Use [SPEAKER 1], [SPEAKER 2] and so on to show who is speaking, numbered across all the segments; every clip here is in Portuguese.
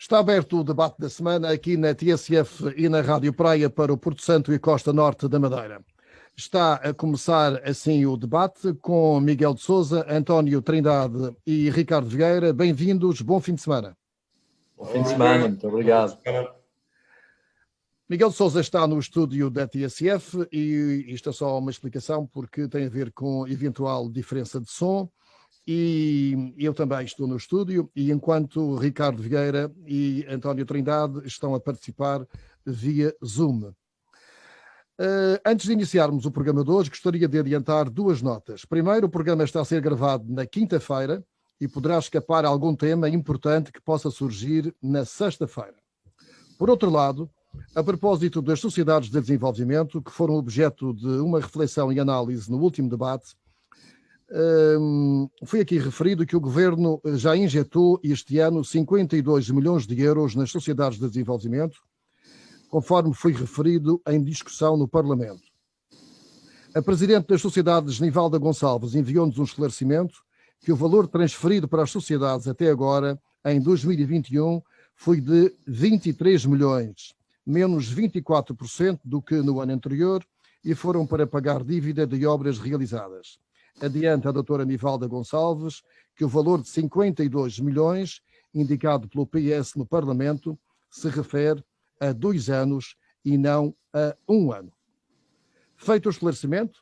[SPEAKER 1] Está aberto o debate da semana aqui na TSF e na Rádio Praia para o Porto Santo e Costa Norte da Madeira. Está a começar assim o debate com Miguel de Sousa, António Trindade e Ricardo Vieira. Bem-vindos, bom fim de semana.
[SPEAKER 2] Bom fim de semana, muito obrigado.
[SPEAKER 1] Miguel de Sousa está no estúdio da TSF e isto é só uma explicação porque tem a ver com eventual diferença de som. E eu também estou no estúdio e enquanto Ricardo Vieira e António Trindade estão a participar via Zoom. Antes de iniciarmos o programa de hoje, gostaria de adiantar duas notas. Primeiro, o programa está a ser gravado na quinta-feira e poderá escapar a algum tema importante que possa surgir na sexta-feira. Por outro lado, a propósito das sociedades de desenvolvimento, que foram objeto de uma reflexão e análise no último debate, foi aqui referido que o Governo já injetou este ano 52 milhões de euros nas sociedades de desenvolvimento, conforme foi referido em discussão no Parlamento. A Presidente das Sociedades, Nivalda Gonçalves, enviou-nos um esclarecimento que o valor transferido para as sociedades até agora, em 2021, foi de 23 milhões, menos 24% do que no ano anterior, e foram para pagar dívida de obras realizadas. Adianta a doutora Nivalda Gonçalves que o valor de 52 milhões, indicado pelo PS no Parlamento, se refere a 2 anos e não a 1 ano. Feito o esclarecimento,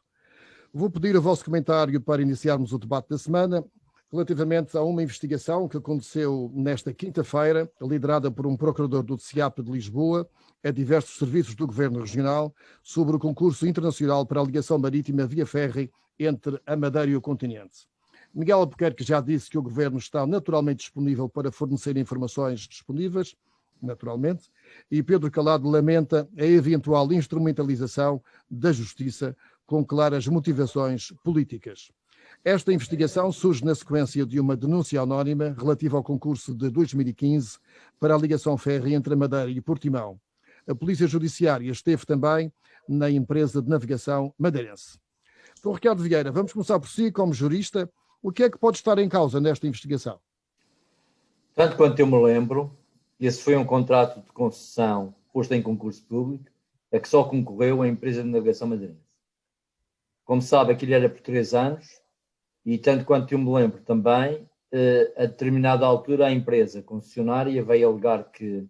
[SPEAKER 1] vou pedir o vosso comentário para iniciarmos o debate da semana relativamente a uma investigação que aconteceu nesta quinta-feira, liderada por um procurador do DCAP de Lisboa, a diversos serviços do Governo Regional, sobre o concurso internacional para a ligação marítima via ferry entre a Madeira e o continente. Miguel Albuquerque já disse que o Governo está naturalmente disponível para fornecer informações disponíveis, naturalmente, e Pedro Calado lamenta a eventual instrumentalização da Justiça com claras motivações políticas. Esta investigação surge na sequência de uma denúncia anónima relativa ao concurso de 2015 para a ligação férrea entre a Madeira e Portimão. A Polícia Judiciária esteve também na empresa de navegação madeirense. Então, Ricardo Vieira, vamos começar por si, como jurista. O que é que pode estar em causa nesta investigação?
[SPEAKER 2] Tanto quanto eu me lembro, esse foi um contrato de concessão posto em concurso público, a que só concorreu a empresa de navegação madeirense. Como sabe, aquilo era por 3 anos, e tanto quanto eu me lembro também, a determinada altura a empresa concessionária veio alegar que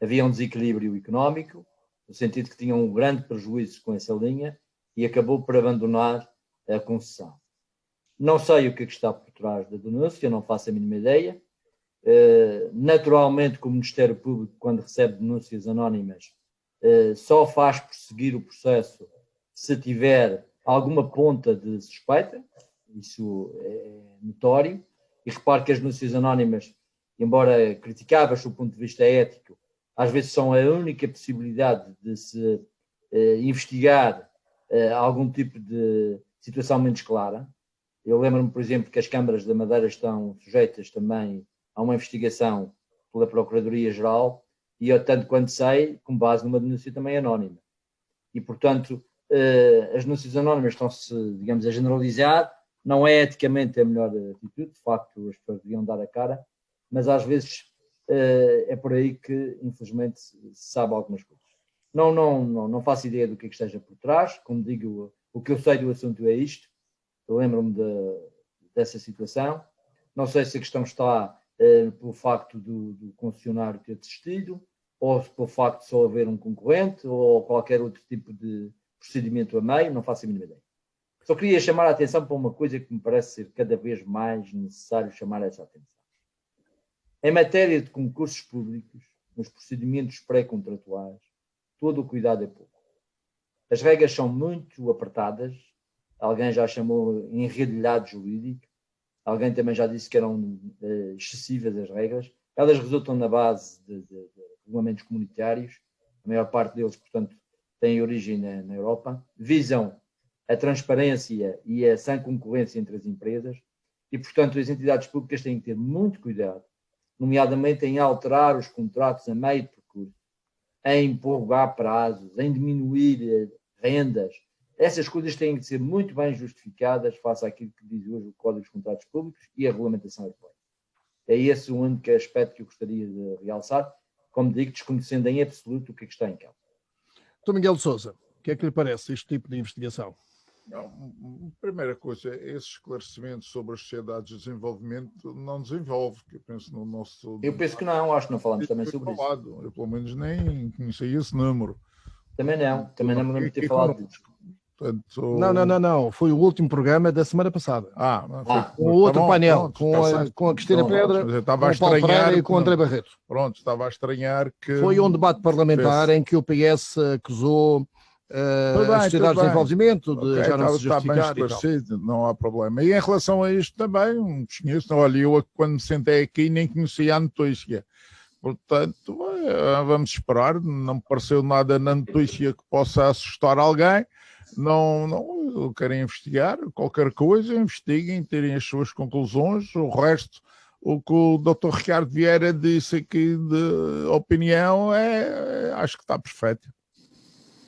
[SPEAKER 2] havia um desequilíbrio económico, no sentido que tinham um grande prejuízo com essa linha, e acabou por abandonar a concessão. Não sei o que é que está por trás da denúncia, não faço a mínima ideia. Naturalmente que o Ministério Público, quando recebe denúncias anónimas, só faz prosseguir o processo se tiver alguma ponta de suspeita, isso é notório, e repare que as denúncias anónimas, embora criticáveis do ponto de vista ético, às vezes são a única possibilidade de se investigar algum tipo de situação menos clara. Eu lembro-me, por exemplo, que as câmaras da Madeira estão sujeitas também a uma investigação pela Procuradoria-Geral e eu, tanto quanto sei, com base numa denúncia também anónima. E, portanto, as denúncias anónimas estão-se, digamos, a generalizar. Não é eticamente a melhor atitude, de facto, as pessoas deviam dar a cara, mas às vezes é por aí que, infelizmente, se sabe algumas coisas. Não faço ideia do que é que esteja por trás. Como digo, o que eu sei do assunto é isto. Eu lembro-me dessa situação. Não sei se a questão está pelo facto do concessionário ter desistido, ou pelo facto de só haver um concorrente, ou qualquer outro tipo de procedimento a meio, não faço a mínima ideia. Só queria chamar a atenção para uma coisa que me parece ser cada vez mais necessário chamar essa atenção. Em matéria de concursos públicos, nos procedimentos pré-contratuais, todo o cuidado é pouco. As regras são muito apertadas, alguém já chamou enredilhado jurídico, alguém também já disse que eram excessivas as regras. Elas resultam na base de regulamentos comunitários, a maior parte deles, portanto, têm origem na Europa, visam a transparência e a sã concorrência entre as empresas e, portanto, as entidades públicas têm que ter muito cuidado, nomeadamente em alterar os contratos a meio de percurso, em prorrogar prazos, em diminuir rendas. Essas coisas têm que ser muito bem justificadas face àquilo que diz hoje o Código dos Contratos Públicos e a regulamentação europeia. É esse o único aspecto que eu gostaria de realçar, como digo, desconhecendo em absoluto o que está em causa.
[SPEAKER 1] Dr. Miguel de Sousa, o que é que lhe parece este tipo de investigação?
[SPEAKER 3] Não, primeira coisa, esse esclarecimento sobre as sociedades de desenvolvimento não desenvolve, que eu penso no nosso...
[SPEAKER 2] Eu penso que não, acho que não falamos também sobre isso.
[SPEAKER 3] Eu pelo menos nem conhecia esse número.
[SPEAKER 2] Também não me lembro de ter falado disso.
[SPEAKER 3] Portanto,
[SPEAKER 1] Não, foi o último programa da semana passada.
[SPEAKER 3] Foi
[SPEAKER 1] com outro painel,
[SPEAKER 3] pronto,
[SPEAKER 1] com a Cristina Pedra, com o Paulo Pereira e com o André Barreto.
[SPEAKER 3] Pronto, estava a estranhar que...
[SPEAKER 1] Foi um debate parlamentar em que o PS acusou as sociedades de desenvolvimento de já não se justificar
[SPEAKER 3] e tal. Não há problema. E em relação a isto também, desconheço, olha, eu quando me sentei aqui nem conhecia a notícia. Portanto, vamos esperar, não me pareceu nada na notícia que possa assustar alguém. Não querem investigar qualquer coisa, investiguem, terem as suas conclusões, o resto, o que o Dr. Ricardo Vieira disse aqui de opinião, acho que está perfeito.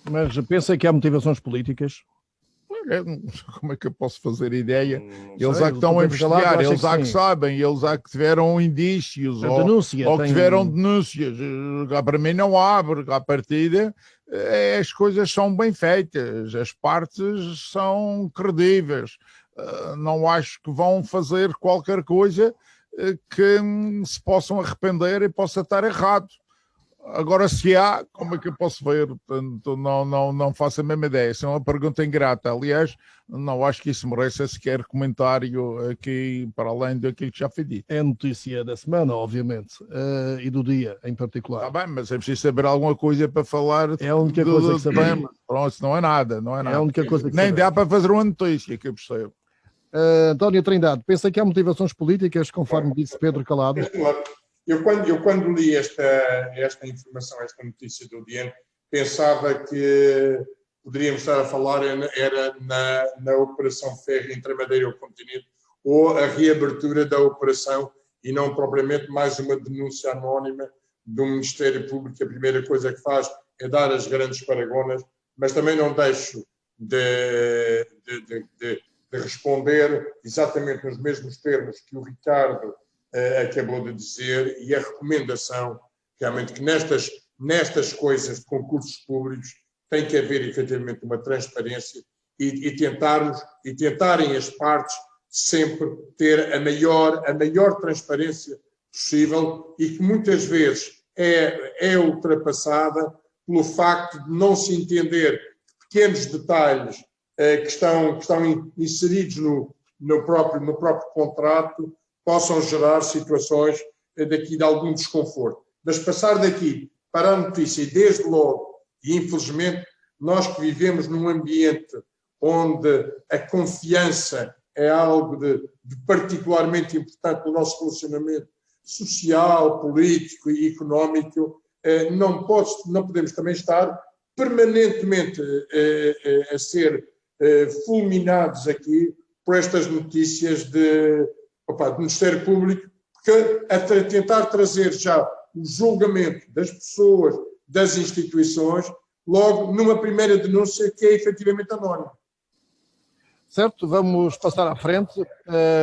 [SPEAKER 1] Mas pensa que há motivações políticas?
[SPEAKER 3] Como é que eu posso fazer ideia? Eles há que estão a investigar, eles há que sabem, eles há que tiveram indícios ou que tiveram denúncias. Para mim não há, porque à partida as coisas são bem feitas, as partes são credíveis. Não acho que vão fazer qualquer coisa que se possam arrepender e possa estar errado. Agora, se há, como é que eu posso ver? Portanto, não faço a mesma ideia. Isso é uma pergunta ingrata. Aliás, não acho que isso mereça sequer comentário aqui, para além daquilo que já foi dito.
[SPEAKER 1] É a notícia da semana, obviamente, e do dia em particular.
[SPEAKER 3] Está bem, mas é preciso saber alguma coisa para falar.
[SPEAKER 1] É a única coisa que sabemos.
[SPEAKER 3] Pronto, não é nada.
[SPEAKER 1] É a única coisa que
[SPEAKER 3] nem dá para fazer uma notícia, que eu percebo.
[SPEAKER 1] António Trindade, pensa que há motivações políticas, conforme disse Pedro Calado?
[SPEAKER 4] Eu quando li esta informação, esta notícia do dia, pensava que poderíamos estar a falar era na Operação Ferro entre a Madeira e o continente, ou a reabertura da operação, e não propriamente mais uma denúncia anónima do Ministério Público. A primeira coisa que faz é dar as grandes paragonas, mas também não deixo de responder exatamente nos mesmos termos que o Ricardo acabou de dizer, e a recomendação realmente que nestas coisas de concursos públicos tem que haver efetivamente uma transparência e tentarem as partes sempre ter a maior transparência possível, e que muitas vezes é ultrapassada pelo facto de não se entender pequenos detalhes que estão inseridos no próprio contrato possam gerar situações de algum desconforto. Mas passar daqui para a notícia, e desde logo, e infelizmente, nós que vivemos num ambiente onde a confiança é algo de particularmente importante no nosso relacionamento social, político e económico, não podemos também estar permanentemente a ser fulminados aqui por estas notícias do Ministério Público, porque a tentar trazer já o julgamento das pessoas, das instituições, logo numa primeira denúncia que é efetivamente anónima.
[SPEAKER 1] Certo, vamos passar à frente.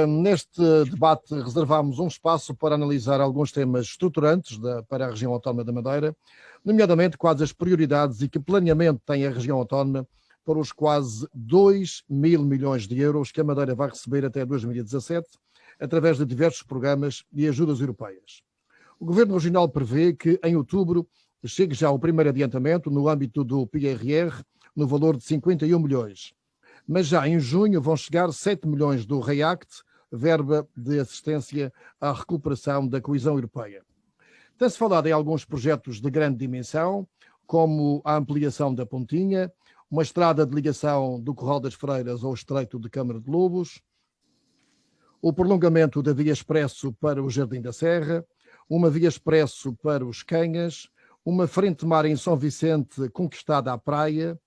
[SPEAKER 1] Neste debate reservámos um espaço para analisar alguns temas estruturantes para a região autónoma da Madeira, nomeadamente quais as prioridades e que planeamento tem a região autónoma para os quase 2 mil milhões de euros que a Madeira vai receber até 2017, através de diversos programas e ajudas europeias. O Governo Regional prevê que, em outubro, chegue já o primeiro adiantamento no âmbito do PRR, no valor de 51 milhões. Mas já em junho vão chegar 7 milhões do REACT, verba de assistência à recuperação da coesão europeia. Tem-se falado em alguns projetos de grande dimensão, como a ampliação da Pontinha, uma estrada de ligação do Corral das Freiras ao Estreito de Câmara de Lobos, o prolongamento da via expresso para o Jardim da Serra, uma via expresso para os Canhas, uma frente-mar em São Vicente conquistada à praia,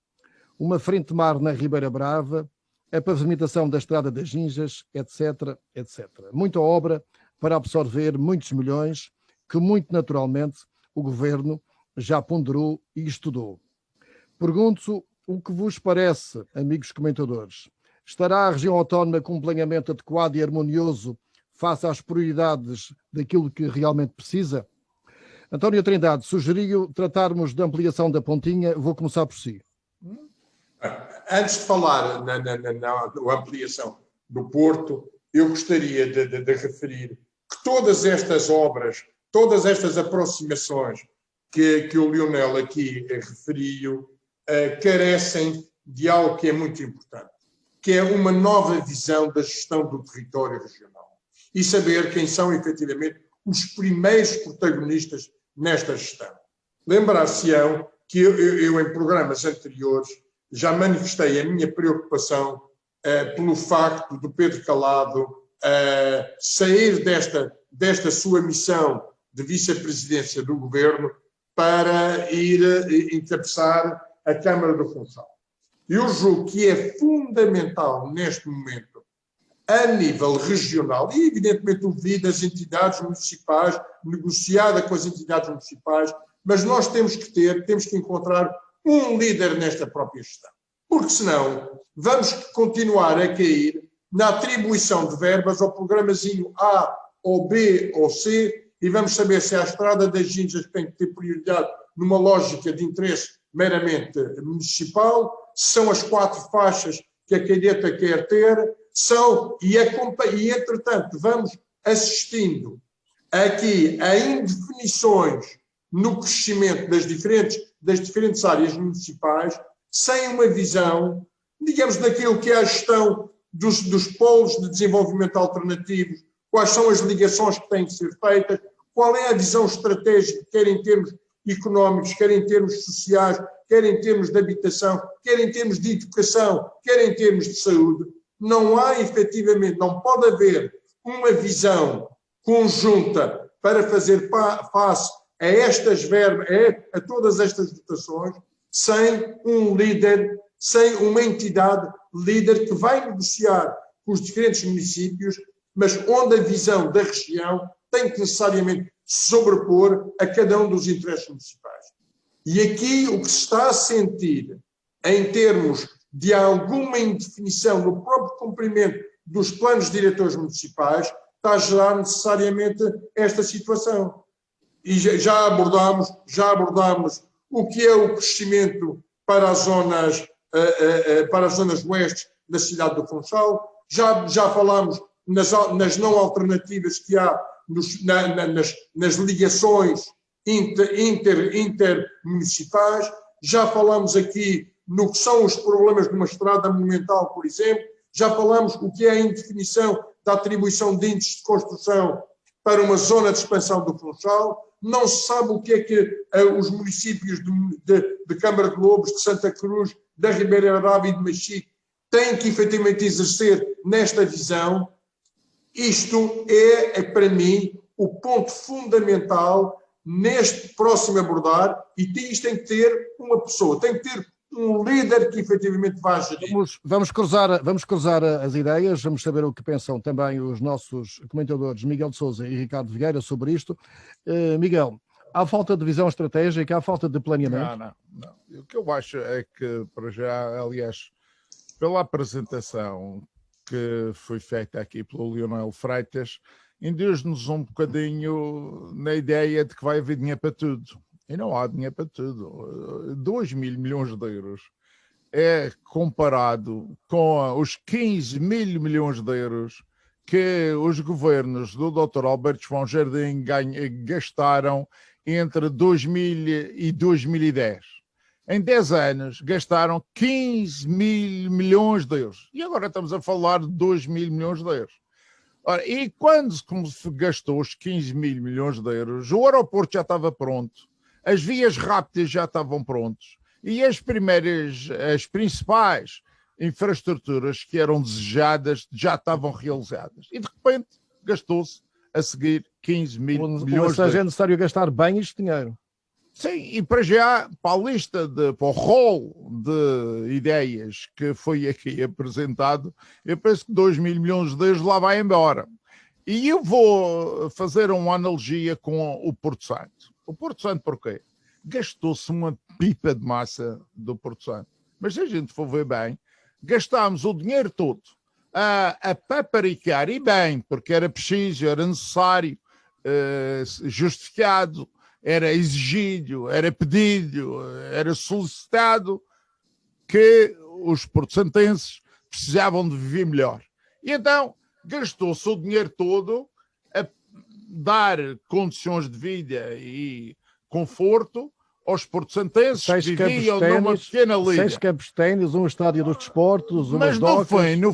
[SPEAKER 1] uma frente-mar na Ribeira Brava, a pavimentação da Estrada das Ginjas, etc, etc. Muita obra para absorver muitos milhões que, muito naturalmente, o Governo já ponderou e estudou. Pergunto o que vos parece, amigos comentadores. Estará a região autónoma com um planeamento adequado e harmonioso face às prioridades daquilo que realmente precisa? António Trindade sugeriu tratarmos da ampliação da Pontinha. Vou começar por si.
[SPEAKER 4] Antes de falar na ampliação do Porto, eu gostaria de referir que todas estas obras, todas estas aproximações que o Lionel aqui referiu, carecem de algo que é muito importante, que é uma nova visão da gestão do território regional e saber quem são efetivamente os primeiros protagonistas nesta gestão. Lembrar-se-ão que eu, em programas anteriores, já manifestei a minha preocupação pelo facto do Pedro Calado sair desta sua missão de vice-presidência do governo para ir encabeçar a Câmara do Funchal. Eu julgo que é fundamental neste momento, a nível regional, e evidentemente ouvido as entidades municipais, negociada com as entidades municipais, mas nós temos que encontrar um líder nesta própria gestão. Porque senão vamos continuar a cair na atribuição de verbas ao programazinho A ou B ou C e vamos saber se a Estrada das Ginjas tem que ter prioridade numa lógica de interesse meramente municipal, se são as 4 faixas que a cadeta quer ter, e entretanto vamos assistindo aqui a indefinições no crescimento das diferentes áreas municipais, sem uma visão, digamos, daquilo que é a gestão dos polos de desenvolvimento alternativos, quais são as ligações que têm que ser feitas, qual é a visão estratégica, quer em termos económicos, quer em termos sociais, quer em termos de habitação, quer em termos de educação, quer em termos de saúde. Não há, efetivamente, não pode haver uma visão conjunta para fazer face a estas verbas, a todas estas dotações, sem um líder, sem uma entidade líder que vai negociar com os diferentes municípios, mas onde a visão da região tem que necessariamente se sobrepor a cada um dos interesses municipais. E aqui o que se está a sentir, em termos de alguma indefinição no próprio cumprimento dos planos diretores municipais, está a gerar necessariamente esta situação. E já abordámos o que é o crescimento para as zonas oestes da cidade do Funchal, já falámos nas não alternativas que há nas ligações intermunicipais, já falamos aqui no que são os problemas de uma estrada monumental, por exemplo, já falamos o que é a indefinição da atribuição de índices de construção para uma zona de expansão do Funchal, não se sabe o que é que os municípios de Câmara de Lobos, de Santa Cruz, da Ribeira Brava e de Machique têm que efetivamente exercer nesta visão. Isto é, para mim, o ponto fundamental neste próximo abordar, e isto tem que ter uma pessoa, tem que ter um líder que efetivamente vá gerir.
[SPEAKER 1] Vamos cruzar as ideias, vamos saber o que pensam também os nossos comentadores Miguel de Sousa e Ricardo Vieira sobre isto. Miguel, há falta de visão estratégica, há falta de planeamento?
[SPEAKER 3] Não. O que eu acho é que, para já, aliás, pela apresentação que foi feita aqui pelo Lionel Freitas, induz-nos um bocadinho na ideia de que vai haver dinheiro para tudo. E não há dinheiro para tudo. 2 mil milhões de euros é comparado com os 15 mil milhões de euros que os governos do Dr. Alberto João Jardim gastaram entre 2000 e 2010. Em 10 anos gastaram 15 mil milhões de euros. E agora estamos a falar de 2 mil milhões de euros. Ora, e quando se gastou os 15 mil milhões de euros, o aeroporto já estava pronto, as vias rápidas já estavam prontas e as principais infraestruturas que eram desejadas já estavam realizadas. E de repente gastou-se a seguir 15 mil milhões de euros.
[SPEAKER 1] Ou seja, é necessário gastar bem este dinheiro.
[SPEAKER 3] Sim, e para já, para a lista, para o rol de ideias que foi aqui apresentado, eu penso que 2 mil milhões de euros lá vai embora. E eu vou fazer uma analogia com o Porto Santo. O Porto Santo porquê? Gastou-se uma pipa de massa do Porto Santo. Mas se a gente for ver bem, gastámos o dinheiro todo a paparicar, e bem, porque era preciso, era necessário, justificado, era exigido, era pedido, era solicitado que os porto-santenses precisavam de viver melhor. E então gastou-se o dinheiro todo a dar condições de vida e conforto aos porto-santenses que viviam numa pequena liga.
[SPEAKER 1] 6 campos de ténis, um estádio dos desportos, umas
[SPEAKER 3] Mas
[SPEAKER 1] docas.
[SPEAKER 3] no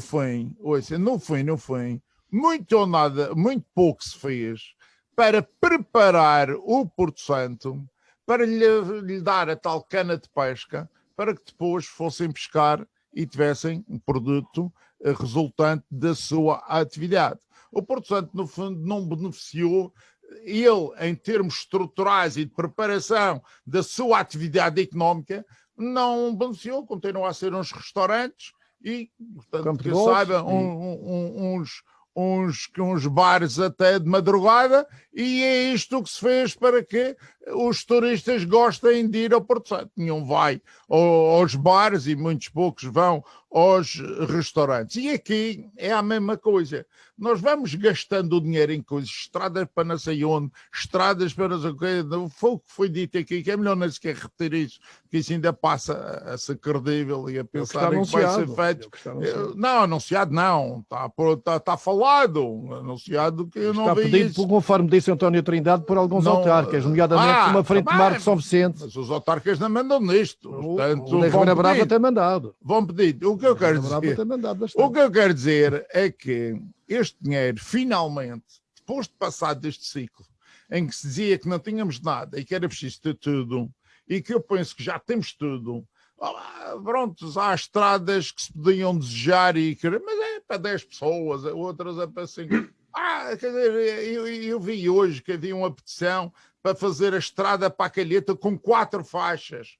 [SPEAKER 3] fim, muito ou nada, muito pouco se fez para preparar o Porto Santo para lhe dar a tal cana de pesca para que depois fossem pescar e tivessem um produto resultante da sua atividade. O Porto Santo, no fundo, não beneficiou, ele, em termos estruturais e de preparação da sua atividade económica, não beneficiou, continua a ser uns restaurantes e, portanto, que saiba, uns bares até de madrugada, e é isto que se fez para que os turistas gostem de ir ao Porto Santo. Nenhum vai aos bares e muitos poucos vão aos restaurantes. E aqui é a mesma coisa. Nós vamos gastando o dinheiro em coisas, estradas para não sei onde, estradas para não sei o quê. Foi o que foi dito aqui, que é melhor nem sequer repetir isso, que isso ainda passa a ser credível e a pensar em que vai ser feito. Não, anunciado não. Está falado. Anunciado que eu não vi isso.
[SPEAKER 1] Está pedido, conforme disse António Trindade, por alguns autarcas, nomeadamente uma frente de Marco São Vicente.
[SPEAKER 3] Mas os autarcas não mandam nisto. Portanto,
[SPEAKER 1] o da Ribeira Brava tem mandado.
[SPEAKER 3] Vão pedir. O que eu quero dizer é que este dinheiro, finalmente, depois de passar deste ciclo, em que se dizia que não tínhamos nada e que era preciso ter tudo, e que eu penso que já temos tudo, pronto, há estradas que se podiam desejar e querer, mas é para 10 pessoas, outras é para 5. Quer dizer, eu vi hoje que havia uma petição para fazer a estrada para a Calheta com 4 faixas.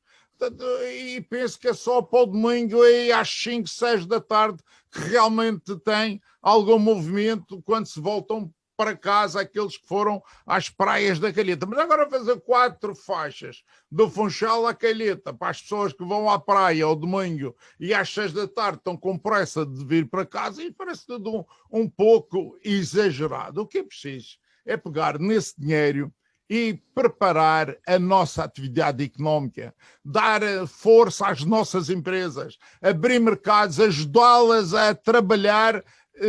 [SPEAKER 3] E penso que é só para o domingo aí às 5, 6 da tarde que realmente tem algum movimento quando se voltam para casa aqueles que foram às praias da Calheta. Mas agora fazer 4 faixas do Funchal à Calheta para as pessoas que vão à praia ao domingo e às 6 da tarde estão com pressa de vir para casa, e parece tudo um pouco exagerado. O que é preciso é pegar nesse dinheiro e preparar a nossa atividade económica, dar força às nossas empresas, abrir mercados, ajudá-las a trabalhar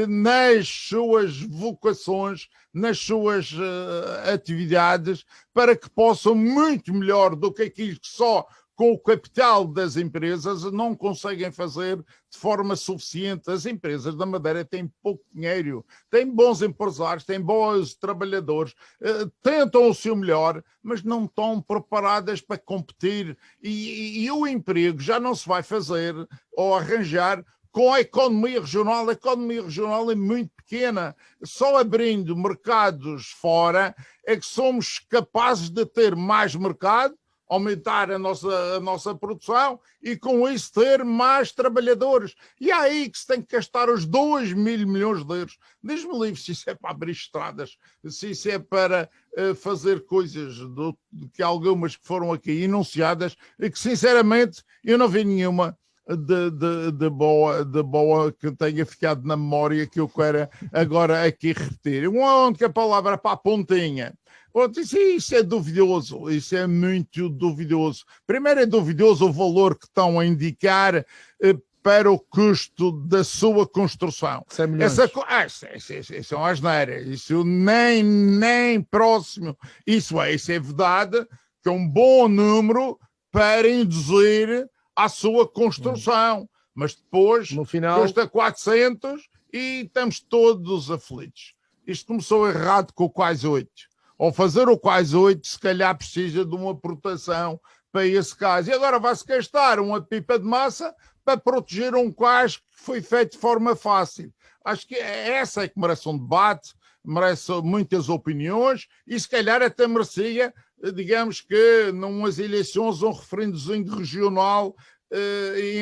[SPEAKER 3] nas suas vocações, nas suas atividades, para que possam muito melhor do que aquilo que só com o capital das empresas não conseguem fazer de forma suficiente. As empresas da Madeira têm pouco dinheiro, têm bons empresários, têm bons trabalhadores, tentam o seu melhor, mas não estão preparadas para competir. E o emprego já não se vai fazer ou arranjar com a economia regional. A economia regional é muito pequena. Só abrindo mercados fora é que somos capazes de ter mais mercado, aumentar a nossa produção e com isso ter mais trabalhadores. E é aí que se tem que gastar os 2 mil milhões de euros. Diz-me livre se isso é para abrir estradas, se isso é para fazer coisas que algumas que foram aqui enunciadas e que sinceramente eu não vi nenhuma de boa que tenha ficado na memória que eu quero agora aqui repetir. Uma única palavra para a pontinha. Isso é duvidoso, isso é muito duvidoso. Primeiro é duvidoso o valor que estão a indicar para o custo da sua construção. Isso é uma asneira, isso nem próximo. Isso é verdade, que é um bom número para induzir à sua construção. Mas depois
[SPEAKER 1] no final
[SPEAKER 3] custa 400 e estamos todos aflitos. Isto começou errado com o quase 8. Ao fazer o quase 8, se calhar precisa de uma proteção para esse caso. E agora vai-se gastar uma pipa de massa para proteger um quase que foi feito de forma fácil. Acho que essa é que merece um debate, merece muitas opiniões e se calhar até merecia, digamos que, numas eleições, um referendozinho regional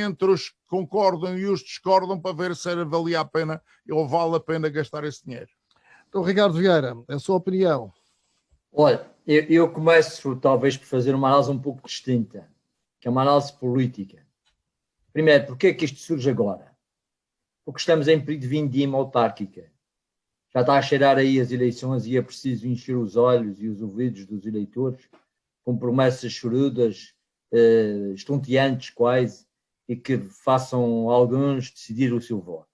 [SPEAKER 3] entre os que concordam e os que discordam para ver se valia a pena ou vale a pena gastar esse dinheiro.
[SPEAKER 1] Então, Ricardo Vieira, a sua opinião?
[SPEAKER 2] Olha, eu começo talvez por fazer uma análise um pouco distinta, que é uma análise política. Primeiro, porque é que isto surge agora? porque estamos em período de vindima autárquica. Já está a cheirar aí as eleições e é preciso encher os olhos e os ouvidos dos eleitores com promessas chorudas, estonteantes quase, e que façam alguns decidir o seu voto.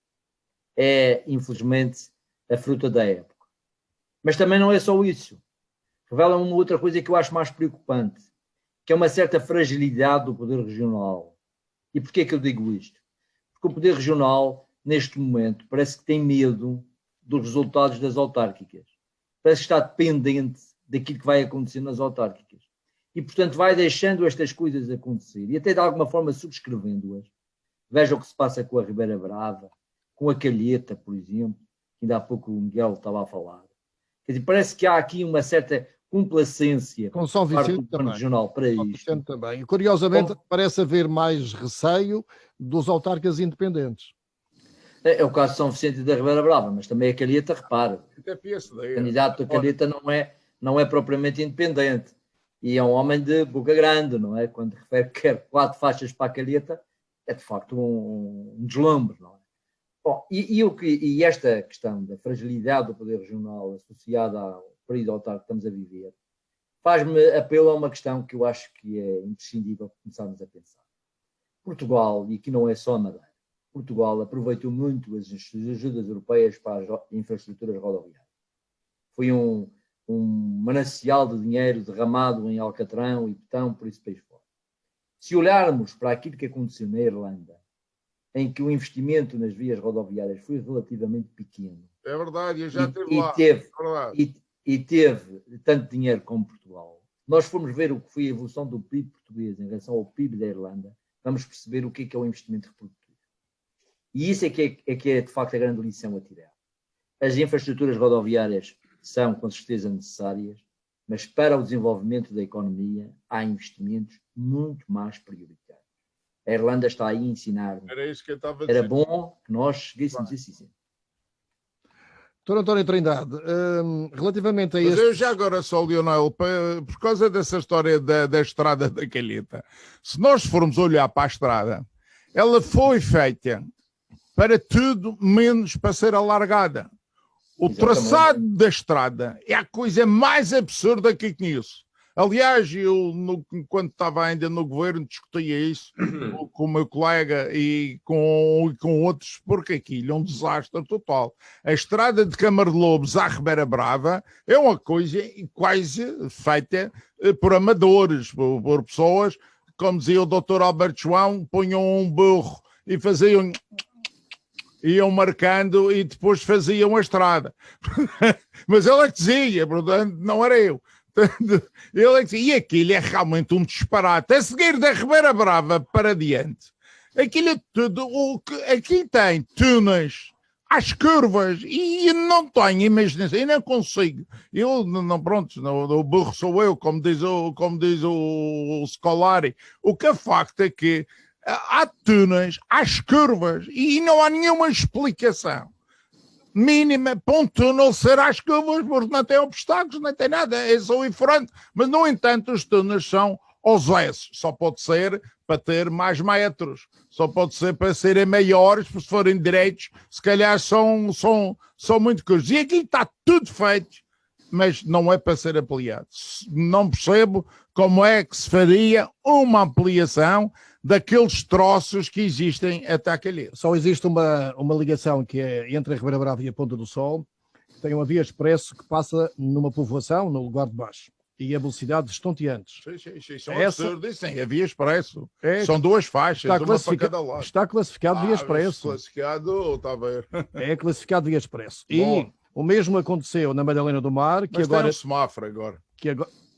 [SPEAKER 2] É, infelizmente, a fruta da época. Mas também não é só isso. Revela uma outra coisa que eu acho mais preocupante, que é uma certa fragilidade do poder regional. E porquê que eu digo isto? Porque o poder regional, neste momento, parece que tem medo dos resultados das autárquicas. Parece que está dependente daquilo que vai acontecer nas autárquicas. E, portanto, vai deixando estas coisas acontecer e até de alguma forma subscrevendo-as. Veja o que se passa com a Ribeira Brava, com a Calheta, por exemplo, que ainda há pouco o Miguel estava a falar. Quer dizer, parece que há aqui uma certa complacência
[SPEAKER 1] com São Vicente
[SPEAKER 2] do plano regional para isto.
[SPEAKER 1] Também. E, curiosamente, parece haver mais receio dos autarcas independentes.
[SPEAKER 2] É o caso de São Vicente e da Ribeira Brava, mas também a Calheta, repara. O candidato da Calheta não é propriamente independente. E é um homem de boca grande, não é? Quando refere que quer 4 faixas para a Calheta, é de facto um deslumbre, não é? Bom, e esta questão da fragilidade do poder regional associada ao período autárquico que estamos a viver, faz-me apelo a uma questão que eu acho que é imprescindível começarmos a pensar. Portugal, e aqui não é só a Madeira, Portugal aproveitou muito as ajudas europeias para as infraestruturas rodoviárias. Foi um manancial de dinheiro derramado em Alcatrão e Betão, por esse país fora. Se olharmos para aquilo que aconteceu na Irlanda, em que o investimento nas vias rodoviárias foi relativamente pequeno.
[SPEAKER 3] É verdade, eu já estive lá.
[SPEAKER 2] E teve tanto dinheiro como Portugal. Nós formos ver o que foi a evolução do PIB português em relação ao PIB da Irlanda, vamos perceber o que é o investimento reprodutivo. E isso é que é de facto a grande lição a tirar. As infraestruturas rodoviárias são com certeza necessárias, mas para o desenvolvimento da economia há investimentos muito mais prioritários. A Irlanda está aí a ensinar-nos.
[SPEAKER 3] Era isso que eu estava a dizer.
[SPEAKER 2] Era bom que nós seguíssemos esse exemplo.
[SPEAKER 1] Doutor António Trindade, relativamente a
[SPEAKER 3] Mas
[SPEAKER 1] este...
[SPEAKER 3] eu já agora só, Lionel, por causa dessa história da estrada da Calheta, se nós formos olhar para a estrada, ela foi feita para tudo menos para ser alargada. O traçado da estrada é a coisa mais absurda que conheço. Aliás, eu, quando estava ainda no governo, discutia isso com o meu colega e com outros, porque aquilo é um desastre total. A estrada de Câmara de Lobos à Ribeira Brava é uma coisa quase feita por amadores, por pessoas, como dizia o Dr. Alberto João, punham um burro e faziam... iam marcando e depois faziam a estrada. Mas ele é que dizia, portanto, não era eu. Ele é que dizia, e aquilo é realmente um disparate. A seguir da Ribeira Brava para diante, aquilo é tudo, aqui tem túneis às curvas e não tenho imaginação, eu não consigo. Eu, não, pronto, o burro sou eu, como diz o Scolari. O que é facto é que há túneis, às curvas, e não há nenhuma explicação mínima para um túnel ser às curvas, porque não tem obstáculos, não tem nada, é só ir frente. Mas, no entanto, os túneis são aos S, só pode ser para ter mais metros, só pode ser para serem maiores, porque se forem direitos, se calhar são muito curtos. E aqui está tudo feito, mas não é para ser ampliado. Não percebo como é que se faria uma ampliação daqueles troços que existem até a Calheta.
[SPEAKER 1] Só existe uma ligação que é entre a Ribeira Brava e a Ponta do Sol, que tem uma via expresso que passa numa povoação, no lugar de baixo, e a velocidade estonteantes.
[SPEAKER 3] Sim, isso é um absurdo, isso é via expresso. São 2 faixas, uma para cada lado.
[SPEAKER 1] Está classificado via expresso.
[SPEAKER 3] Classificado, está a ver.
[SPEAKER 1] É classificado via expresso. E o mesmo aconteceu na Madalena do Mar, que
[SPEAKER 3] mas
[SPEAKER 1] agora...
[SPEAKER 3] tem um semáforo agora.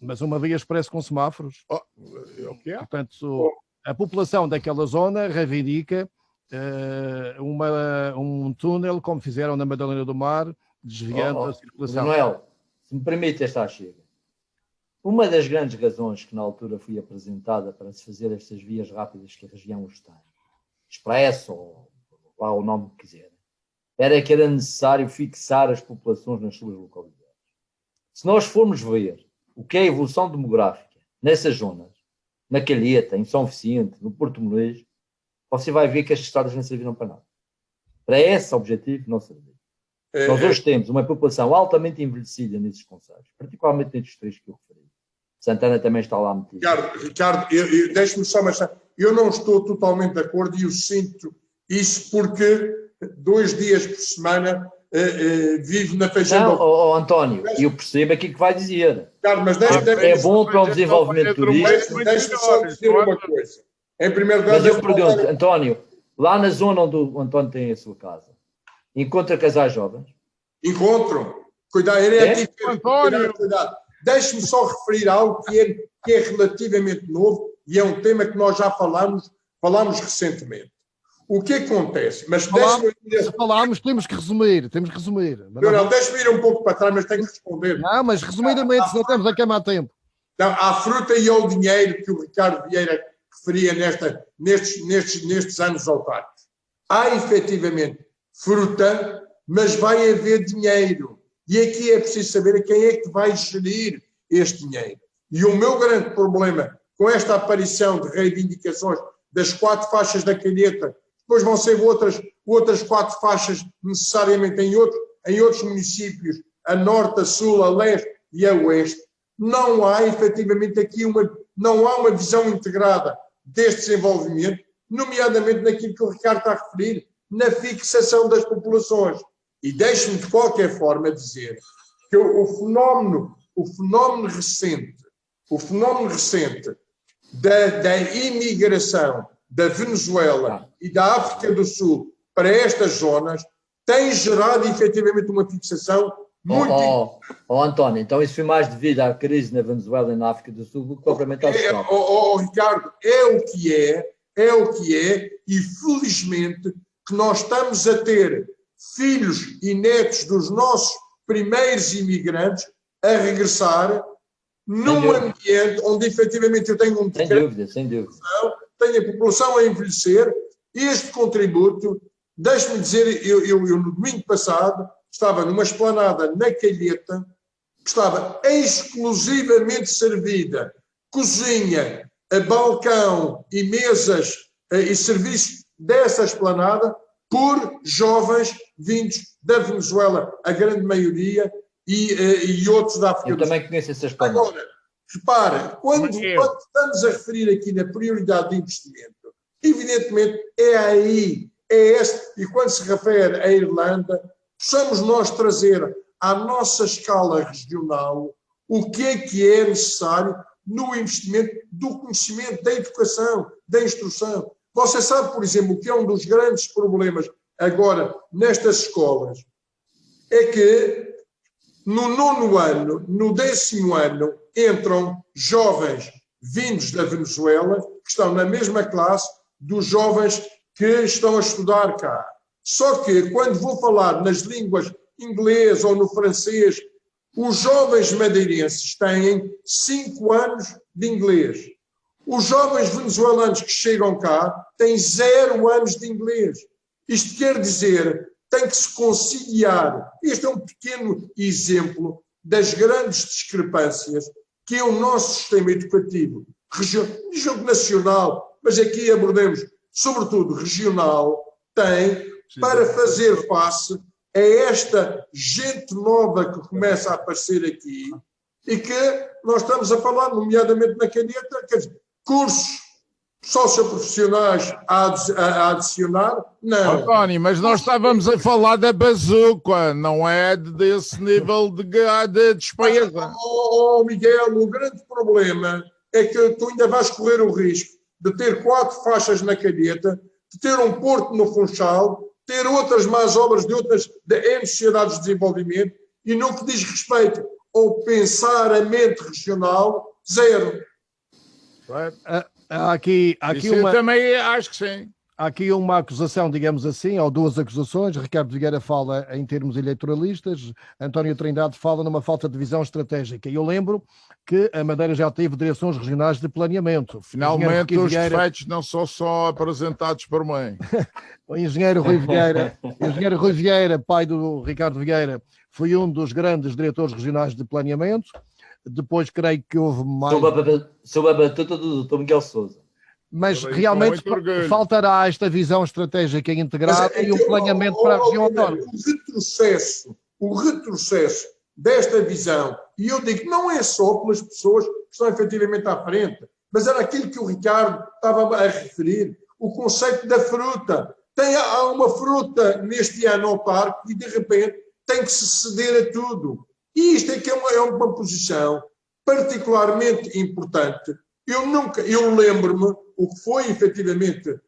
[SPEAKER 1] Mas uma via expresso com semáforos.
[SPEAKER 3] É o que é?
[SPEAKER 1] Portanto, a população daquela zona reivindica um túnel, como fizeram na Madalena do Mar, desviando a circulação.
[SPEAKER 2] Manuel, se me permite esta chega. Uma das grandes razões que na altura foi apresentada para se fazer estas vias rápidas que a região hoje tem, expresso, ou lá o nome que quiser, era que era necessário fixar as populações nas suas localidades. Se nós formos ver o que é a evolução demográfica nessas zonas, na Calheta, em São Vicente, no Porto Molejo, você vai ver que as estradas não serviram para nada. Para esse objetivo não serviu. Nós hoje temos uma população altamente envelhecida nesses concelhos, particularmente nestes três que eu referi. Santana também está lá metido.
[SPEAKER 4] Ricardo, deixe-me só mais. Eu não estou totalmente de acordo e eu sinto isso porque 2 dias por semana vivo na Feijão.
[SPEAKER 2] Não, António, eu percebo aquilo que vai dizer.
[SPEAKER 4] Ricardo, mas
[SPEAKER 2] é bom para o desenvolvimento turístico.
[SPEAKER 4] Deixe-me só dizer uma coisa. Em primeiro lugar,
[SPEAKER 2] mas eu pergunto, António, lá na zona onde o António tem a sua casa, encontra casais jovens?
[SPEAKER 4] Encontram. Cuidado, ele é aqui. Cuidado. Deixe-me só referir algo que é relativamente novo e é um tema que nós já falámos recentemente. O que acontece? Mas
[SPEAKER 1] falámos, temos que resumir.
[SPEAKER 4] Não, deixe-me ir um pouco para trás, mas tenho que responder.
[SPEAKER 1] Não, mas resumidamente, se não temos a queimar tempo.
[SPEAKER 4] Não, há fruta e ao dinheiro que o Ricardo Vieira referia nestes anos autárquicos. Há efetivamente fruta, mas vai haver dinheiro. E aqui é preciso saber quem é que vai gerir este dinheiro. E o meu grande problema com esta aparição de reivindicações das 4 faixas da caneta, depois vão ser outras 4 faixas necessariamente em outros municípios, a norte, a sul, a leste e a oeste, não há efetivamente aqui não há uma visão integrada deste desenvolvimento, nomeadamente naquilo que o Ricardo está a referir, na fixação das populações. E deixe-me de qualquer forma dizer que o fenómeno recente da imigração da Venezuela e da África do Sul para estas zonas tem gerado efetivamente uma fixação muito...
[SPEAKER 2] António, então isso foi mais devido à crise na Venezuela e na África do Sul do que propriamente ao Estado.
[SPEAKER 4] Ricardo, é o que é, e felizmente que nós estamos a ter filhos e netos dos nossos primeiros imigrantes a regressar num ambiente onde efetivamente eu tenho
[SPEAKER 2] sem dúvida.
[SPEAKER 4] Tenho a população a envelhecer. Este contributo, deixe-me dizer, eu no domingo passado estava numa esplanada na Calheta, que estava exclusivamente servida cozinha, balcão e mesas e serviços dessa esplanada por jovens vindos da Venezuela, a grande maioria, e outros da África do Sul.
[SPEAKER 2] Eu também conheço essas esplanada.
[SPEAKER 4] Agora, repara, quando estamos a referir aqui na prioridade de investimento, evidentemente e quando se refere à Irlanda, possamos nós trazer à nossa escala regional o que é necessário no investimento do conhecimento, da educação, da instrução. Você sabe, por exemplo, que é um dos grandes problemas agora nestas escolas, é que no 9º ano, no 10º ano, entram jovens vindos da Venezuela, que estão na mesma classe dos jovens que estão a estudar cá. Só que, quando vou falar nas línguas inglês ou no francês, os jovens madeirenses têm 5 anos de inglês. Os jovens venezuelanos que chegam cá têm 0 anos de inglês. Isto quer dizer, tem que se conciliar. Este é um pequeno exemplo das grandes discrepâncias que o nosso sistema educativo, nacional, mas aqui abordemos sobretudo regional, tem para fazer face a esta gente nova que começa a aparecer aqui e que nós estamos a falar, nomeadamente na caneta, quer dizer, cursos socioprofissionais a adicionar, não.
[SPEAKER 3] António, mas nós estávamos a falar da bazuca, não é desse nível de despesa.
[SPEAKER 4] Miguel, o grande problema é que tu ainda vais correr o risco de ter 4 faixas na caneta, de ter um porto no Funchal, ter outras más obras de outras sociedades de desenvolvimento e no que diz respeito ao pensamento regional, 0.
[SPEAKER 1] Aqui
[SPEAKER 3] eu também acho que sim.
[SPEAKER 1] Há aqui uma acusação, digamos assim, ou 2 acusações. Ricardo Vieira fala em termos eleitoralistas, António Trindade fala numa falta de visão estratégica. Eu lembro que a Madeira já teve direções regionais de planeamento.
[SPEAKER 3] Finalmente os defeitos não são só apresentados por mim.
[SPEAKER 1] O engenheiro Rui Vieira, pai do Ricardo Vieira, foi um dos grandes diretores regionais de planeamento. Depois creio que houve mais...
[SPEAKER 2] Sob a batuta do Dr. Miguel Sousa.
[SPEAKER 1] Mas realmente faltará esta visão estratégica integrada e um planeamento para a região autónoma.
[SPEAKER 4] O retrocesso desta visão, e eu digo, não é só pelas pessoas que estão efetivamente à frente, mas era aquilo que o Ricardo estava a referir, o conceito da fruta. Há uma fruta neste ano ao parque e, de repente, tem que se ceder a tudo. E isto é que é uma posição particularmente importante. Eu lembro-me o que foi, efetivamente,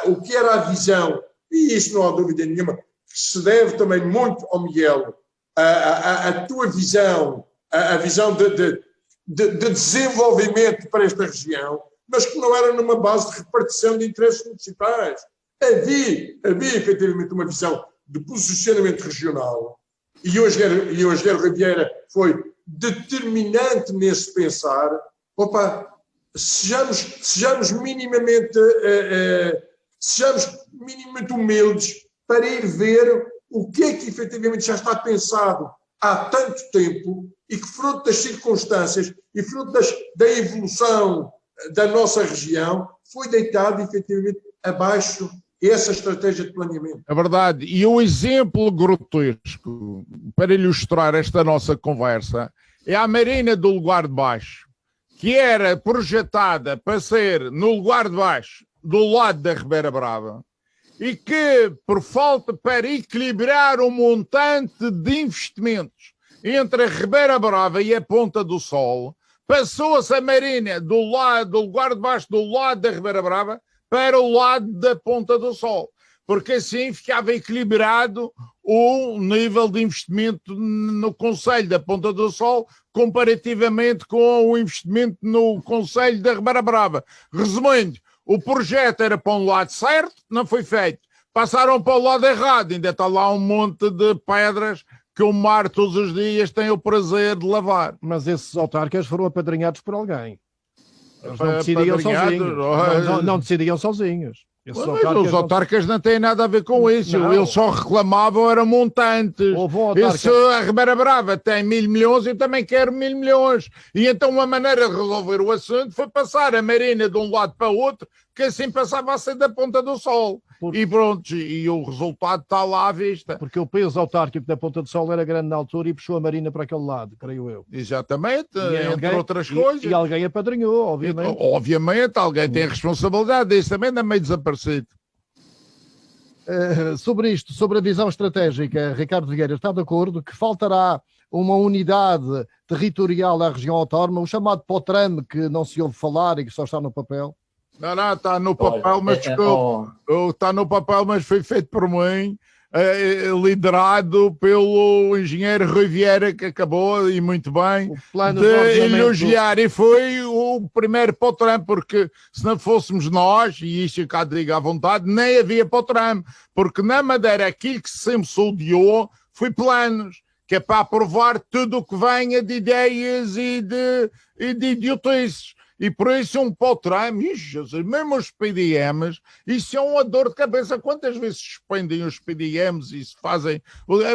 [SPEAKER 4] o que era a visão, e isso não há dúvida nenhuma, que se deve também muito ao Miguel, a tua visão, a visão de desenvolvimento para esta região, mas que não era numa base de repartição de interesses municipais. Havia efetivamente uma visão de posicionamento regional, e o Engenheiro Riviera foi determinante nesse pensar. Sejamos minimamente humildes para ir ver o que é que efetivamente já está pensado há tanto tempo e que, fruto das circunstâncias e fruto da evolução da nossa região, foi deitado efetivamente abaixo essa estratégia de planeamento.
[SPEAKER 3] É verdade. E um exemplo grotesco para ilustrar esta nossa conversa é a Marina do Lugar de Baixo, que era projetada para ser no Lugar de Baixo, do lado da Ribeira Brava, e que, por falta para equilibrar o montante de investimentos entre a Ribeira Brava e a Ponta do Sol, passou-se a Marina do Lugar de Baixo, do lado da Ribeira Brava, para o lado da Ponta do Sol, porque assim ficava equilibrado o nível de investimento no Concelho da Ponta do Sol comparativamente com o investimento no Concelho da Ribeira Brava. Resumindo, o projeto era para um lado certo, não foi feito. Passaram para o lado errado, ainda está lá um monte de pedras que o mar todos os dias tem o prazer de lavar.
[SPEAKER 1] Mas esses autarcas foram apadrinhados por alguém. Eles não decidiam sozinhos. Não decidiam sozinhos.
[SPEAKER 3] Os autarcas não têm nada a ver com isso. Não. Eles só reclamavam, eram montantes. A Ribeira Brava tem 1.000 milhões, eu também quero 1.000 milhões. E então uma maneira de resolver o assunto foi passar a Marina de um lado para o outro, que assim passava a ser da Ponta do Sol. E pronto, e o resultado está lá à vista.
[SPEAKER 1] Porque o peso autárquico da Ponta do Sol era grande na altura e puxou a Marina para aquele lado, creio eu.
[SPEAKER 3] Exatamente, entre outras coisas.
[SPEAKER 1] E alguém apadrinhou, obviamente.
[SPEAKER 3] Obviamente, alguém tem a responsabilidade, isso também não é meio desaparecido.
[SPEAKER 1] Sobre isto, sobre a visão estratégica, Ricardo Vieira está de acordo que faltará uma unidade territorial à região autónoma, o chamado POTRAM, que não se ouve falar e que só está no papel?
[SPEAKER 3] Não, está no papel, mas desculpa, está no papel, mas foi feito por mim, liderado pelo engenheiro Rui Vieira, que acabou, e muito bem, de elogiar, e foi o primeiro POTRAM, porque se não fôssemos nós, e isto cá digo à vontade, nem havia POTRAM, porque na Madeira aquilo que sempre se odiou foi planos, que é para aprovar tudo o que venha de ideias e de idiotices. E por isso um POTRAM, mesmo os PDMs, isso é uma dor de cabeça. Quantas vezes suspendem os PDMs e se fazem...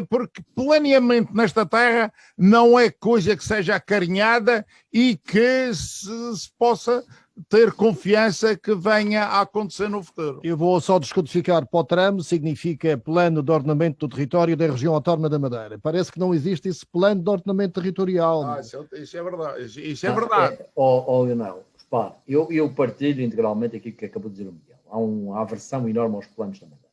[SPEAKER 3] Porque planeamento nesta terra não é coisa que seja acarinhada e que se possa ter confiança que venha a acontecer no futuro.
[SPEAKER 1] Eu vou só descodificar. POTRAM significa Plano de Ordenamento do Território da Região Autónoma da Madeira. Parece que não existe esse plano de ordenamento territorial.
[SPEAKER 3] Isso é verdade. Isso é verdade.
[SPEAKER 2] Leonel, repare, eu partilho integralmente aquilo que acabou de dizer o Miguel. Há uma aversão enorme aos planos da Madeira.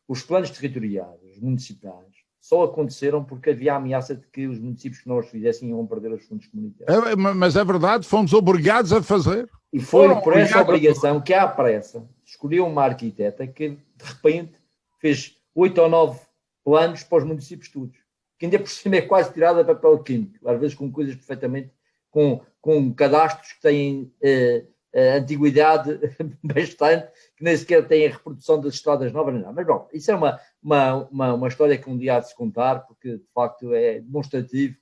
[SPEAKER 2] Os planos territoriais, os municipais, só aconteceram porque havia a ameaça de que os municípios que não os fizessem iam perder os fundos comunitários.
[SPEAKER 3] Mas é verdade, fomos obrigados a fazer.
[SPEAKER 2] E foi por essa obrigação que, à pressa, escolheu uma arquiteta que, de repente, fez 8 ou 9 planos para os municípios todos. Que ainda por cima é quase tirada para papel químico. Às vezes com coisas perfeitamente... Com cadastros que têm antiguidade bastante, que nem sequer têm a reprodução das estradas novas. Não. Mas, bom, isso é uma história que um dia há de se contar, porque, de facto, é demonstrativo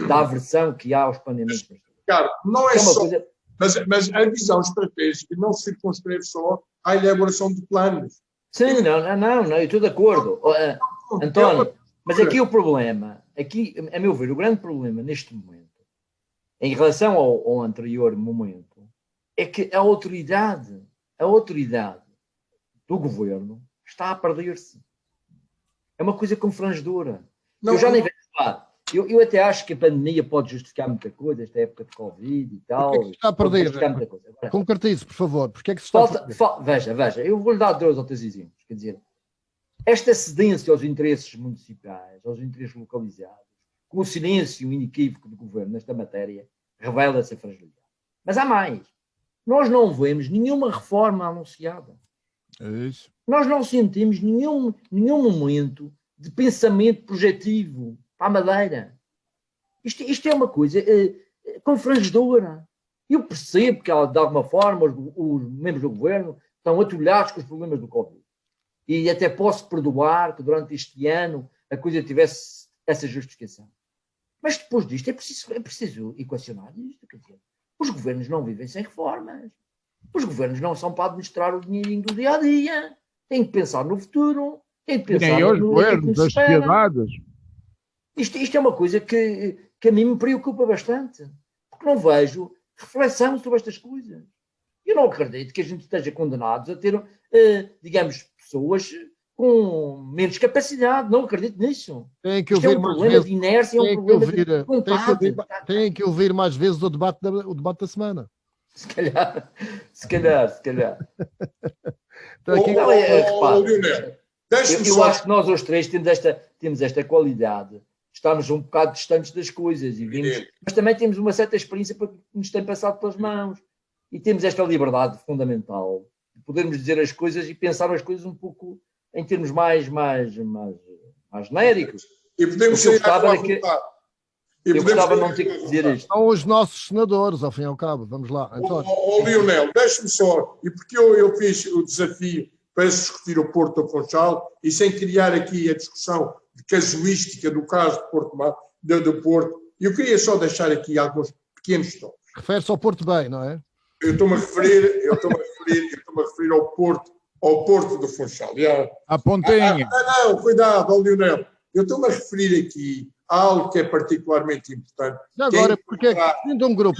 [SPEAKER 2] da aversão que há aos planeamentos.
[SPEAKER 4] Ricardo, não é só... Coisa... Mas a visão estratégica não se circunscreve só à elaboração de planos.
[SPEAKER 2] Sim, não, eu estou de acordo. António, mas aqui o problema, a meu ver, o grande problema neste momento, em relação ao anterior momento, é que a autoridade a autoridade do governo está a perder-se. É uma coisa confrangedora. Eu já nem vejo falar. Eu até acho que a pandemia pode justificar muita coisa, esta época de Covid e tal.
[SPEAKER 1] Porquê é que se está a perder? Concretize, por favor. Porquê é que se está a perder?
[SPEAKER 2] Veja, eu vou-lhe dar 2 ou 3 exemplos. Quer dizer, esta cedência aos interesses municipais, aos interesses localizados, com o silêncio inequívoco do governo nesta matéria, revela essa fragilidade. Mas há mais. Nós não vemos nenhuma reforma anunciada.
[SPEAKER 3] É isso.
[SPEAKER 2] Nós não sentimos nenhum momento de pensamento projetivo para a Madeira. Isto é uma coisa confrangedora. Eu percebo que, de alguma forma, os membros do governo estão atolhados com os problemas do Covid. E até posso perdoar que durante este ano a coisa tivesse essa justificação. Mas depois disto é preciso equacionar isto. Quer dizer, os governos não vivem sem reformas. Os governos não são para administrar o dinheirinho do dia a dia. Têm que pensar no futuro. Têm que pensar
[SPEAKER 3] nem os governos, das sociedades.
[SPEAKER 2] Isto é uma coisa que a mim me preocupa bastante. Porque não vejo reflexão sobre estas coisas. Eu não acredito que a gente esteja condenados a ter, digamos, pessoas com menos capacidade. Não acredito nisso.
[SPEAKER 1] Tem que ouvir mais
[SPEAKER 2] problema de inércia, é um problema de vontade.
[SPEAKER 1] Tem que ouvir mais vezes o debate da semana.
[SPEAKER 2] Se calhar.
[SPEAKER 1] Então, aqui...
[SPEAKER 2] Eu acho que nós os três temos esta qualidade de estarmos um bocado distantes das coisas, mas também temos uma certa experiência que nos tem passado pelas mãos. E temos esta liberdade fundamental de podermos dizer as coisas e pensar as coisas um pouco em termos mais genéricos.
[SPEAKER 4] E podemos sair
[SPEAKER 2] eu gostava de não ter que dizer isto.
[SPEAKER 1] São os nossos senadores, ao fim e ao cabo. Vamos lá, António.
[SPEAKER 4] Lionel, deixe-me só, e porque eu fiz o desafio para discutir o Porto do Funchal e sem criar aqui a discussão de casuística do caso do Porto, eu queria só deixar aqui alguns pequenos tópicos.
[SPEAKER 1] Refere-se ao Porto Bem, não é?
[SPEAKER 4] Eu estou-me a referir ao Porto do Funchal.
[SPEAKER 3] À Pontinha.
[SPEAKER 4] Não, cuidado, Lionel. Eu estou-me a referir aqui a algo que é particularmente importante.
[SPEAKER 1] Já agora, porque é que sendo um grupo,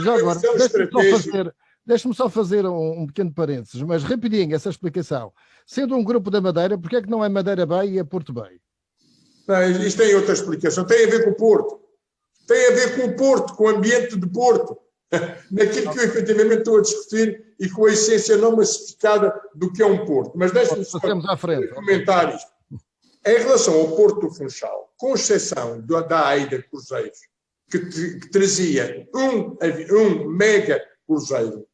[SPEAKER 1] deixe-me só fazer um pequeno parênteses, mas rapidinho essa explicação. Sendo um grupo da Madeira, porque é que não é Madeira Bay e é Porto Bay?
[SPEAKER 4] Não, isto tem outra explicação. Tem a ver com o Porto. Tem a ver com o Porto, com o ambiente de Porto. Naquilo que eu efetivamente estou a discutir e com a essência não massificada do que é um Porto. Mas deixe-me só comentar isto. Em relação ao Porto do Funchal, com exceção da AIDA Cruzeiros, que trazia um mega cruzeiro,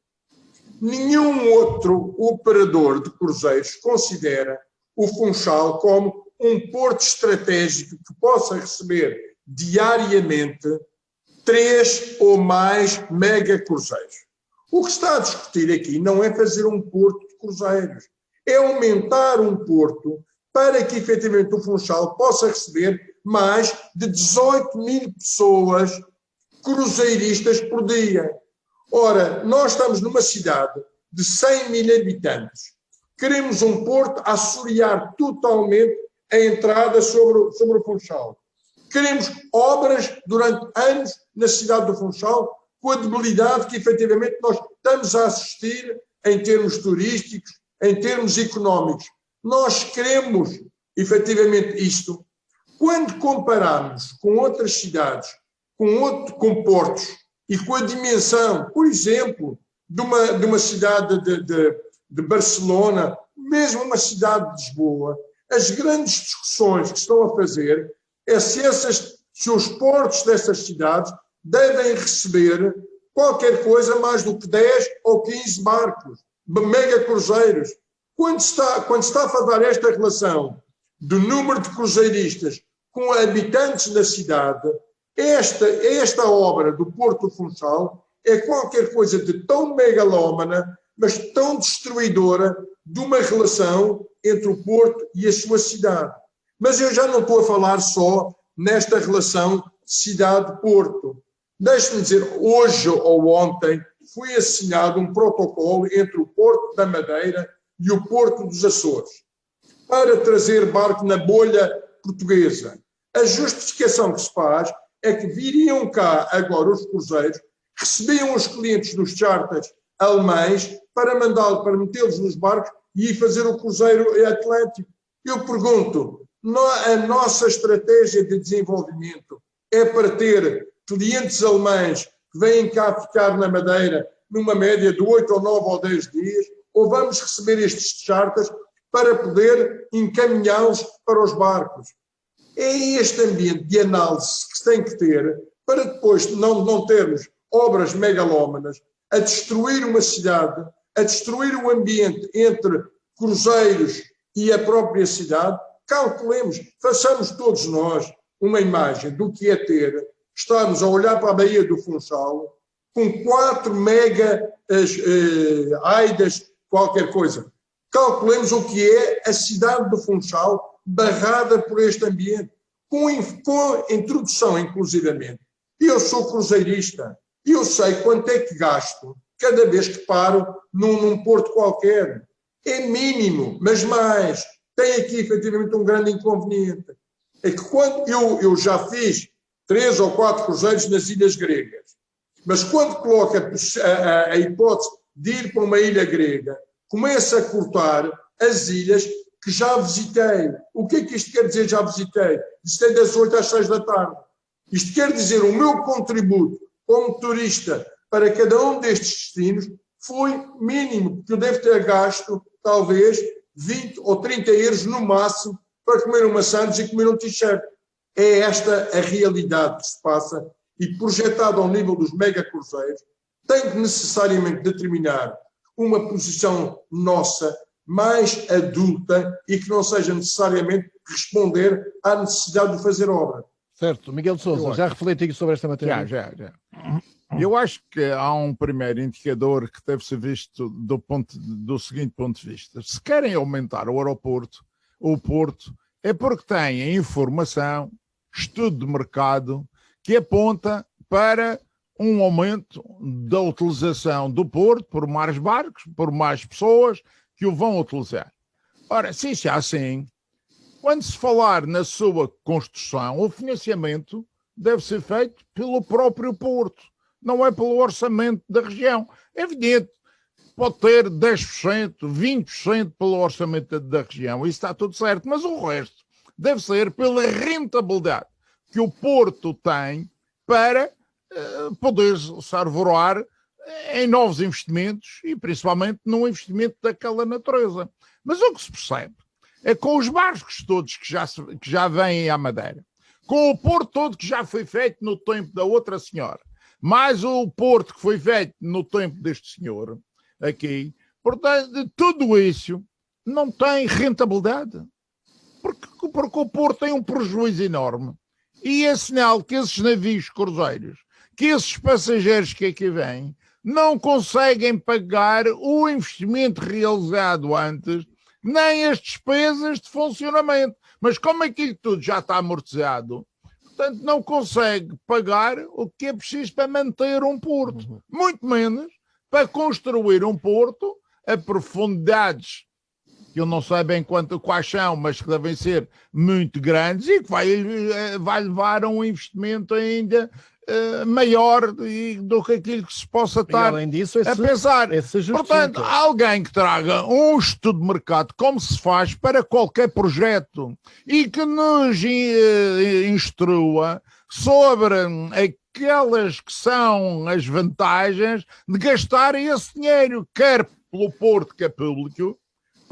[SPEAKER 4] nenhum outro operador de cruzeiros considera o Funchal como um porto estratégico que possa receber diariamente 3 ou mais mega cruzeiros. O que está a discutir aqui não é fazer um porto de cruzeiros, é aumentar um porto para que efetivamente o Funchal possa receber mais de 18 mil pessoas cruzeiristas por dia. Ora, nós estamos numa cidade de 100 mil habitantes. Queremos um porto a assorear totalmente a entrada sobre o Funchal. Queremos obras durante anos na cidade do Funchal, com a debilidade que efetivamente nós estamos a assistir em termos turísticos, em termos económicos. Nós queremos efetivamente isto. Quando comparamos com outras cidades, com portos e com a dimensão, por exemplo, de uma cidade de Barcelona, mesmo uma cidade de Lisboa, as grandes discussões que estão a fazer é se os portos dessas cidades devem receber qualquer coisa mais do que 10 ou 15 barcos, mega cruzeiros. Quando está a fazer esta relação do número de cruzeiristas com habitantes da cidade, esta obra do Porto do Funchal é qualquer coisa de tão megalómana, mas tão destruidora de uma relação entre o Porto e a sua cidade. Mas eu já não estou a falar só nesta relação cidade-Porto. Deixe-me dizer, hoje ou ontem foi assinado um protocolo entre o Porto da Madeira e o Porto dos Açores para trazer barco na bolha portuguesa. A justificação que se faz é que viriam cá agora os cruzeiros, recebiam os clientes dos charters alemães para metê-los nos barcos e ir fazer o cruzeiro atlântico. Eu pergunto, a nossa estratégia de desenvolvimento é para ter clientes alemães que vêm cá ficar na Madeira numa média de 8 ou 9 ou 10 dias, ou vamos receber estes charters para poder encaminhá-los para os barcos? É este ambiente de análise que se tem que ter para depois não termos obras megalómanas a destruir uma cidade, a destruir o ambiente entre cruzeiros e a própria cidade. Calculemos, façamos todos nós uma imagem do que é estarmos a olhar para a Baía do Funchal com 4 mega aidas, qualquer coisa. Calculemos o que é a cidade do Funchal barrada por este ambiente, com introdução, inclusivamente. Eu sou cruzeirista e eu sei quanto é que gasto cada vez que paro num porto qualquer. É mínimo, mas mais. Tem aqui, efetivamente, um grande inconveniente. É que quando eu já fiz 3 ou 4 cruzeiros nas ilhas gregas, mas quando coloca a hipótese de ir para uma ilha grega, começa a cortar as ilhas que já visitei. O que é que isto quer dizer, já visitei? Visitei das 8 às 6 da tarde. Isto quer dizer, o meu contributo como turista para cada um destes destinos foi mínimo, porque eu devo ter gasto, talvez, 20 ou 30 euros no máximo para comer uma sandes e comer um t-shirt. É esta a realidade que se passa e projetado ao nível dos mega-cruzeiros tem que necessariamente determinar uma posição nossa mais adulta e que não seja necessariamente responder à necessidade de fazer obra.
[SPEAKER 1] Certo. Miguel de Sousa, já refleti sobre esta matéria?
[SPEAKER 3] Já. Eu acho que há um primeiro indicador que deve ser visto do seguinte ponto de vista. Se querem aumentar o aeroporto, o porto, é porque têm informação, estudo de mercado, que aponta para um aumento da utilização do porto por mais barcos, por mais pessoas que o vão utilizar. Ora, se isso é assim, quando se falar na sua construção, o financiamento deve ser feito pelo próprio porto, não é pelo orçamento da região. É evidente, pode ter 10%, 20% pelo orçamento da região, isso está tudo certo, mas o resto deve ser pela rentabilidade que o porto tem para poder se arvorar em novos investimentos e principalmente num investimento daquela natureza. Mas o que se percebe é com os barcos todos que já vêm à Madeira, com o porto todo que já foi feito no tempo da outra senhora, mais o porto que foi feito no tempo deste senhor aqui, portanto, tudo isso não tem rentabilidade, porque o porto tem um prejuízo enorme. E é sinal que esses navios cruzeiros, que esses passageiros que aqui vêm, não conseguem pagar o investimento realizado antes, nem as despesas de funcionamento. Mas como aquilo tudo já está amortizado, portanto não consegue pagar o que é preciso para manter um porto. Muito menos para construir um porto a profundidades que eu não sei bem quais são, mas que devem ser muito grandes e que vai levar a um investimento ainda maior do que aquilo que se possa estar
[SPEAKER 1] além disso,
[SPEAKER 3] a pensar. Portanto, alguém que traga um estudo de mercado, como se faz para qualquer projeto, e que nos instrua sobre aquelas que são as vantagens de gastar esse dinheiro, quer pelo porto que é público,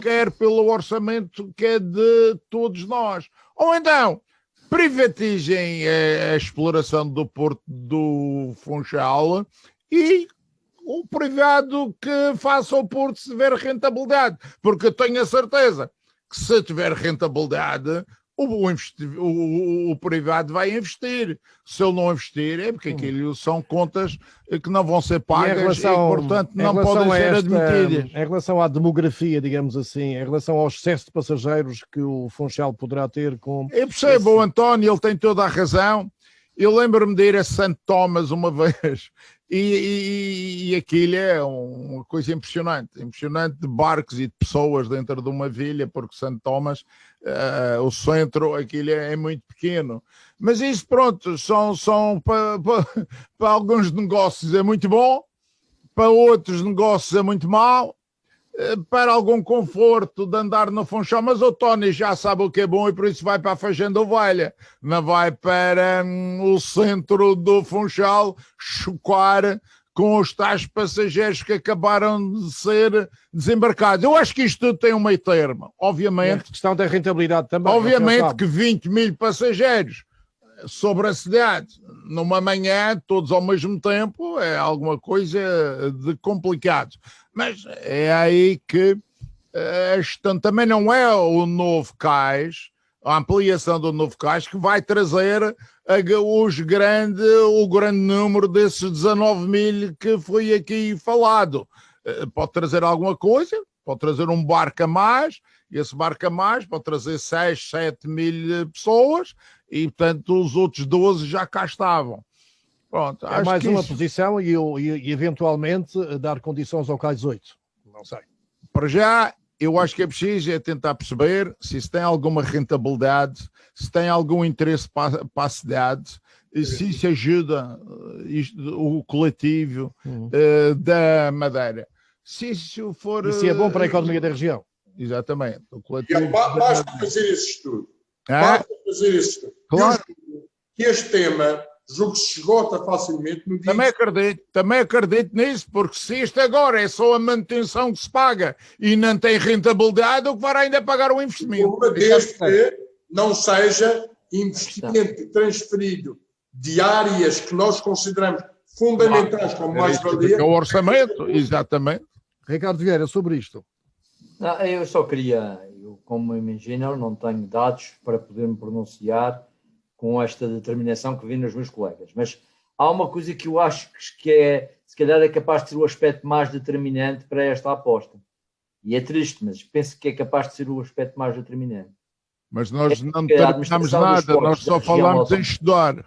[SPEAKER 3] quer pelo orçamento que é de todos nós. Ou então, privatizem a exploração do porto do Funchal e o privado que faça o porto se tiver rentabilidade. Porque eu tenho a certeza que se tiver rentabilidade, o privado vai investir. Se ele não investir, é porque aquilo são contas que não vão ser pagas e portanto, não podem ser admitidas.
[SPEAKER 1] Em relação à demografia, digamos assim, em relação ao excesso de passageiros que o Funchal poderá ter com...
[SPEAKER 3] Eu percebo, o António, ele tem toda a razão. Eu lembro-me de ir a Santo Tomás uma vez e aquilo é uma coisa impressionante de barcos e de pessoas dentro de uma vila, porque Santo Tomás, o centro, aquilo é muito pequeno. Mas isso, pronto, são para alguns negócios é muito bom, para outros negócios é muito mau, para algum conforto de andar no Funchal, mas o Tony já sabe o que é bom e por isso vai para a Fazenda Ovelha, não vai para o centro do Funchal chocar com os tais passageiros que acabaram de ser desembarcados. Eu acho que isto tudo tem um meio termo, obviamente.
[SPEAKER 1] A questão da rentabilidade também.
[SPEAKER 3] Obviamente que 20 mil passageiros sobre a cidade, numa manhã, todos ao mesmo tempo, é alguma coisa de complicado. Mas é aí que a questão também não é o novo cais, a ampliação do novo cais, que vai trazer o grande número desses 19 mil que foi aqui falado. Pode trazer alguma coisa, pode trazer um barco a mais, e esse barco a mais pode trazer 6, 7 mil pessoas, e portanto os outros 12 já cá estavam. Pronto,
[SPEAKER 1] é mais uma posição e eventualmente dar condições ao cais 8. Não sei.
[SPEAKER 3] Para já, eu acho que é preciso tentar perceber se isso tem alguma rentabilidade, se tem algum interesse para a cidade, se isso ajuda o coletivo da Madeira. Se isso for...
[SPEAKER 1] E se é bom para a economia da região.
[SPEAKER 3] Exatamente. O coletivo
[SPEAKER 4] basta fazer esse estudo. Basta fazer esse estudo. Claro. Que este tema... julgo que se esgota facilmente no dia.
[SPEAKER 3] Também acredito nisso, porque se isto agora é só a manutenção que se paga e não tem rentabilidade, o que vai ainda pagar o investimento.
[SPEAKER 4] Uma vez que não seja investimento transferido de áreas que nós consideramos fundamentais como mais-valia.
[SPEAKER 3] O orçamento, exatamente.
[SPEAKER 1] Ricardo Vieira, sobre isto.
[SPEAKER 2] Não, eu só queria, como engenheiro, não tenho dados para poder me pronunciar com esta determinação que vi nos meus colegas. Mas há uma coisa que eu acho que é, se calhar é capaz de ser o aspecto mais determinante para esta aposta. E é triste, mas penso que é capaz de ser o aspecto mais determinante.
[SPEAKER 3] Mas nós não determinamos nada, nós só falamos em estudar.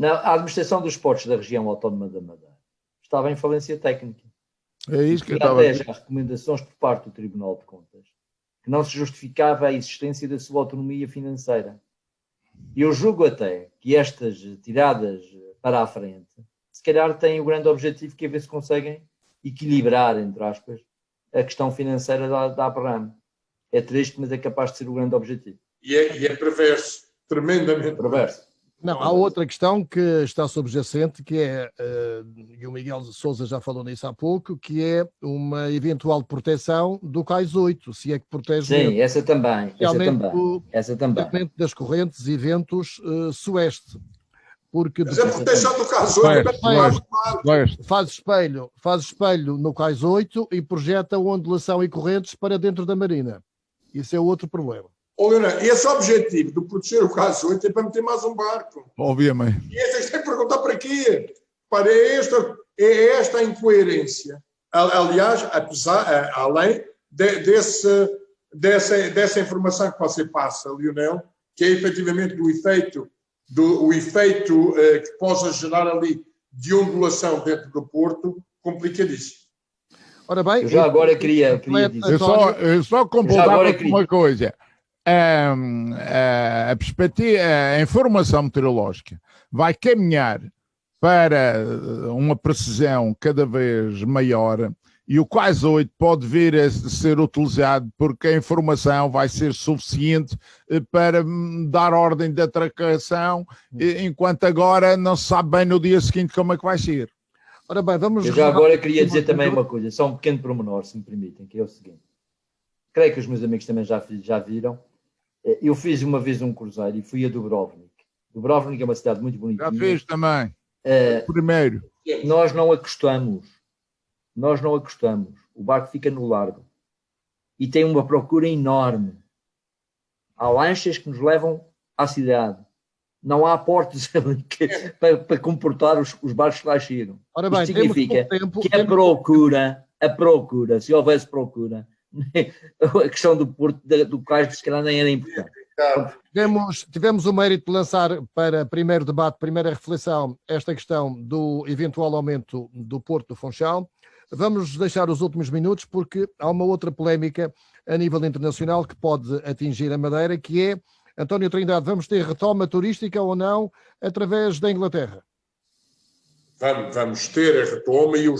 [SPEAKER 2] A administração dos portos da região autónoma da Madeira estava em falência técnica.
[SPEAKER 3] É isso que eu estava a dizer.
[SPEAKER 2] Até já recomendações por parte do Tribunal de Contas que não se justificava a existência da sua autonomia financeira. Eu julgo até que estas tiradas para a frente, se calhar têm o grande objetivo que é ver se conseguem equilibrar, entre aspas, a questão financeira da APRAM. É triste, mas é capaz de ser o grande objetivo.
[SPEAKER 4] E é perverso, tremendamente
[SPEAKER 2] perverso.
[SPEAKER 1] Não, há outra questão que está subjacente, que é, e o Miguel de Sousa já falou nisso há pouco, que é uma eventual proteção do cais 8, se é que protege...
[SPEAKER 2] Sim, essa também. Essa também.
[SPEAKER 1] Das correntes e ventos sueste. Porque
[SPEAKER 4] mas a proteção do cais 8
[SPEAKER 1] faz espelho no cais 8 e projeta ondulação e correntes para dentro da marina. Isso é outro problema.
[SPEAKER 4] Leonardo, esse objetivo de proteger o cais 8 é para meter mais um barco.
[SPEAKER 3] Obviamente.
[SPEAKER 4] E esse tem que perguntar para quê? Para esta incoerência. Aliás, além dessa informação que você passa, Leonel, que é efetivamente do efeito que possa gerar ali de ondulação dentro do porto, complicadíssimo.
[SPEAKER 1] Ora bem,
[SPEAKER 2] eu já agora queria dizer.
[SPEAKER 3] Eu só completava uma coisa. A informação meteorológica vai caminhar para uma precisão cada vez maior e o cais 8 pode vir a ser utilizado porque a informação vai ser suficiente para dar ordem de atracação, enquanto agora não se sabe bem no dia seguinte como é que vai ser.
[SPEAKER 1] Ora bem,
[SPEAKER 2] eu já agora queria dizer também uma coisa, só um pequeno pormenor, se me permitem, que é o seguinte. Creio que os meus amigos também já viram. Eu fiz uma vez um cruzeiro e fui a Dubrovnik. Dubrovnik é uma cidade muito bonita.
[SPEAKER 3] Já fiz também. Primeiro.
[SPEAKER 2] Nós não acostamos. O barco fica no largo. E tem uma procura enorme. Há lanchas que nos levam à cidade. Não há portos ali para comportar os barcos que lá chegam.
[SPEAKER 1] Ora bem,
[SPEAKER 2] isto significa que a procura, se houvesse procura, a questão do porto do cais se calhar nem era importante.
[SPEAKER 1] Tivemos o mérito de lançar para primeiro debate, primeira reflexão, esta questão do eventual aumento do Porto do Funchal. Vamos deixar os últimos minutos porque há uma outra polémica a nível internacional que pode atingir a Madeira, que é, António Trindade, vamos ter retoma turística ou não através da Inglaterra?
[SPEAKER 4] vamos ter a retoma, e eu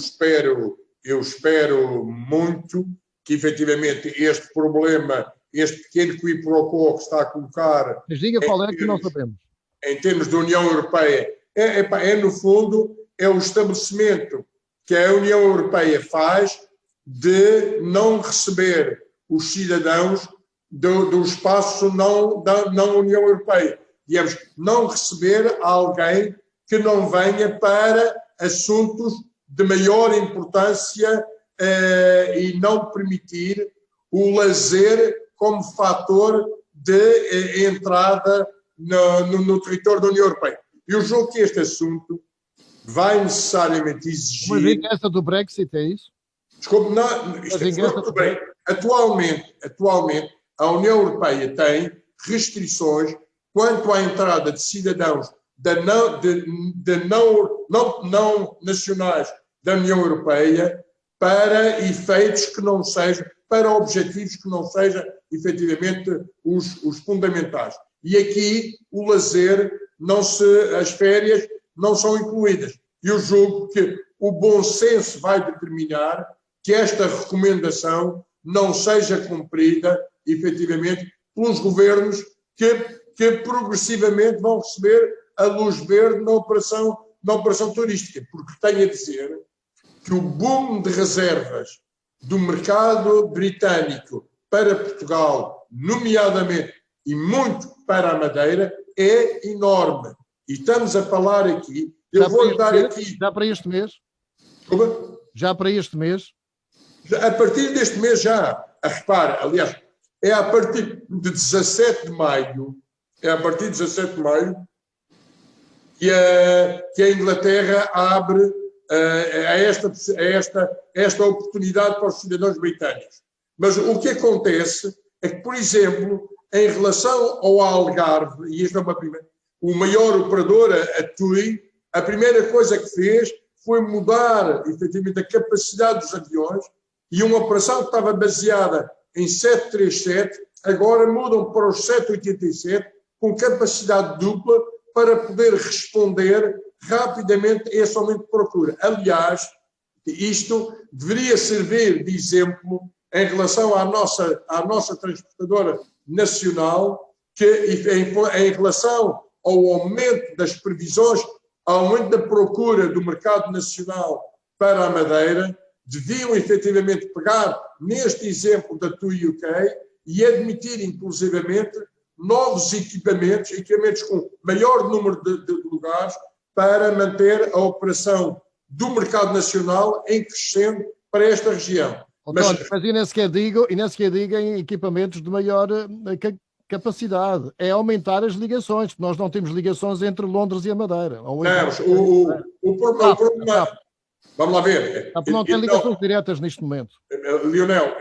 [SPEAKER 4] espero muito que efetivamente este problema, este pequeno quiproquo que está a colocar...
[SPEAKER 1] Mas diga qual é que não sabemos.
[SPEAKER 4] Em termos da União Europeia, no fundo, é o estabelecimento que a União Europeia faz de não receber os cidadãos do espaço da União Europeia. Digamos, não receber alguém que não venha para assuntos de maior importância e não permitir o lazer como fator de entrada no território da União Europeia. Eu julgo que este assunto vai necessariamente exigir...
[SPEAKER 1] Uma vingança do Brexit, é isso?
[SPEAKER 4] Desculpe, não, isto é muito bem. Atualmente, a União Europeia tem restrições quanto à entrada de cidadãos não nacionais da União Europeia para efeitos que não sejam, para objetivos que não sejam efetivamente os fundamentais. E aqui o lazer, as férias não são incluídas. Eu julgo que o bom senso vai determinar que esta recomendação não seja cumprida, efetivamente, pelos governos que progressivamente vão receber a luz verde na operação turística. Porque tenho a dizer que o boom de reservas do mercado britânico para Portugal, nomeadamente, e muito para a Madeira, é enorme. E estamos a falar aqui...
[SPEAKER 1] Já para este mês?
[SPEAKER 4] Como?
[SPEAKER 1] Já para este mês?
[SPEAKER 4] A partir deste mês já. Repara, aliás, é a partir de 17 de maio, que a Inglaterra abre esta oportunidade para os cidadãos britânicos. Mas o que acontece é que, por exemplo, em relação ao Algarve, e esta é uma primeira, o maior operador, a TUI, a primeira coisa que fez foi mudar, efetivamente, a capacidade dos aviões, e uma operação que estava baseada em 737, agora mudam para os 787, com capacidade dupla, para poder responder rapidamente a esse aumento de procura. Aliás, isto deveria servir de exemplo em relação à nossa transportadora nacional, que em relação ao aumento das previsões, ao aumento da procura do mercado nacional para a Madeira, deviam efetivamente pegar neste exemplo da TUI UK e admitir inclusivamente novos equipamentos com maior número de lugares para manter a operação do mercado nacional em crescendo para esta região.
[SPEAKER 1] Mas e nem sequer digo em equipamentos de maior capacidade. É aumentar as ligações, porque nós não temos ligações entre Londres e a Madeira.
[SPEAKER 4] O problema... Vamos lá ver.
[SPEAKER 1] Não tem ligações diretas neste momento.
[SPEAKER 4] Lionel,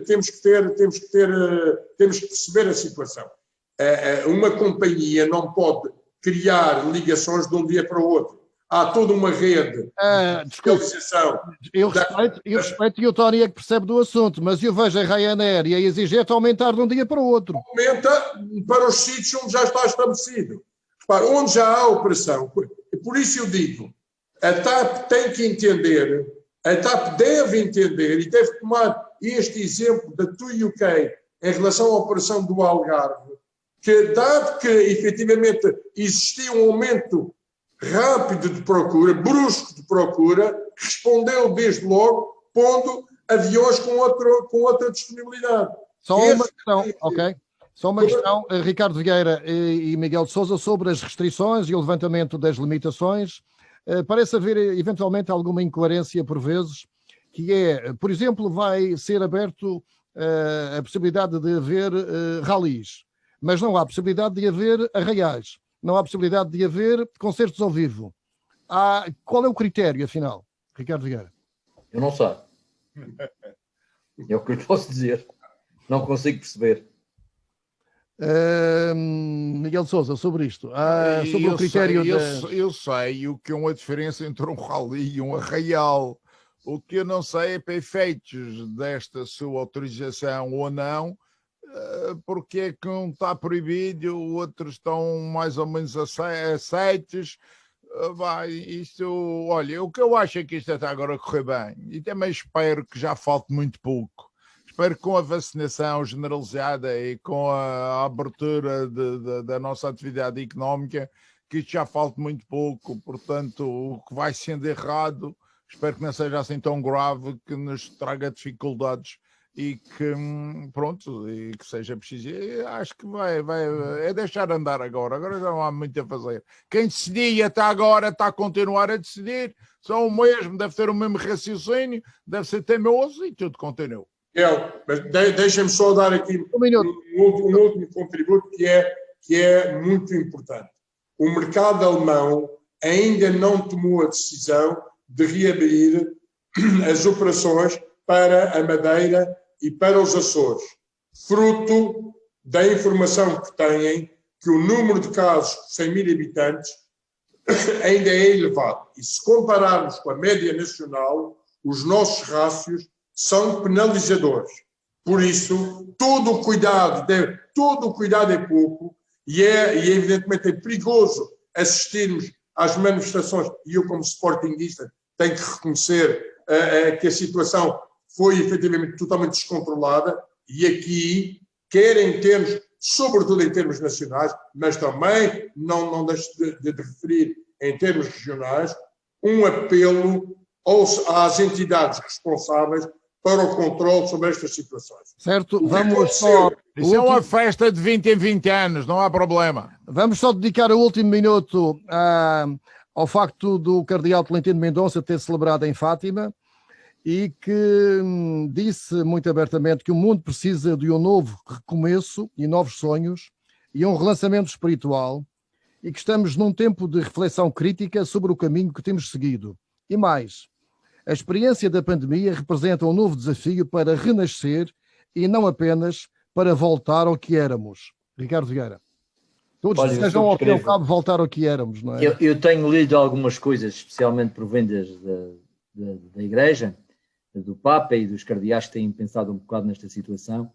[SPEAKER 4] temos que perceber a situação. Uma companhia não pode criar ligações de um dia para o outro. Há toda uma rede de localização.
[SPEAKER 1] Eu respeito e o Tony é que percebe do assunto, mas eu vejo a Ryanair e a EasyJet aumentar de um dia para o outro.
[SPEAKER 4] Aumenta para os sítios onde já está estabelecido. Repara, onde já há operação. Por isso eu digo, a TAP tem que entender, a TAP deve entender e deve tomar este exemplo da TUI UK em relação à operação do Algarve, que dado que efetivamente existia um aumento rápido de procura, brusco de procura, respondeu desde logo pondo aviões com outra disponibilidade.
[SPEAKER 1] Só uma questão, ok? Só uma questão, Ricardo Vieira e Miguel de Sousa, sobre as restrições e o levantamento das limitações. Parece haver eventualmente alguma incoerência por vezes, que é, por exemplo, vai ser aberto a possibilidade de haver ralis, mas não há possibilidade de haver arraiais, não há possibilidade de haver concertos ao vivo. Qual é o critério, afinal, Ricardo Vieira?
[SPEAKER 2] Eu não sei. É o que eu posso dizer. Não consigo perceber.
[SPEAKER 1] Miguel Sousa, sobre isto, sobre o critério
[SPEAKER 3] eu sei o que é uma diferença entre um rally e um arraial. O que eu não sei é para efeitos desta sua autorização ou não, porque é que um está proibido, outros estão mais ou menos aceitos. Olha, o que eu acho é que isto até agora correr bem, e também espero que já falte muito pouco. Espero que com a vacinação generalizada e com a abertura da nossa atividade económica, que isto já falte muito pouco. Portanto, o que vai sendo errado, espero que não seja assim tão grave, que nos traga dificuldades e que, pronto, e que seja preciso. Acho que é deixar andar agora já não há muito a fazer. Quem decidia até agora está a continuar a decidir, são o mesmo, deve ter o mesmo raciocínio, deve ser teimoso e tudo continua.
[SPEAKER 4] Mas deixa-me só dar aqui um último contributo que é muito importante. O mercado alemão ainda não tomou a decisão de reabrir as operações para a Madeira e para os Açores, fruto da informação que têm que o número de casos por 100 mil habitantes ainda é elevado. E se compararmos com a média nacional, os nossos rácios são penalizadores. Por isso, todo o cuidado é pouco e evidentemente é perigoso assistirmos às manifestações, e eu como sportinguista tenho que reconhecer que a situação foi efetivamente totalmente descontrolada, e aqui, quer em termos, sobretudo em termos nacionais, mas também, não deixo de referir, em termos regionais, um apelo às entidades responsáveis para o controle sobre estas situações.
[SPEAKER 1] Certo, vamos só...
[SPEAKER 3] Isso é uma festa de 20 em 20 anos, não há problema.
[SPEAKER 1] Vamos só dedicar o último minuto ao facto do cardeal Tolentino Mendonça ter celebrado em Fátima e que disse muito abertamente que o mundo precisa de um novo recomeço e novos sonhos e um relançamento espiritual, e que estamos num tempo de reflexão crítica sobre o caminho que temos seguido. E mais, a experiência da pandemia representa um novo desafio para renascer e não apenas para voltar ao que éramos. Ricardo Vieira. Todos desejam ao fim e ao cabo voltar ao que éramos, não é?
[SPEAKER 2] Eu tenho lido algumas coisas, especialmente provindas da Igreja, do Papa e dos cardeais que têm pensado um bocado nesta situação,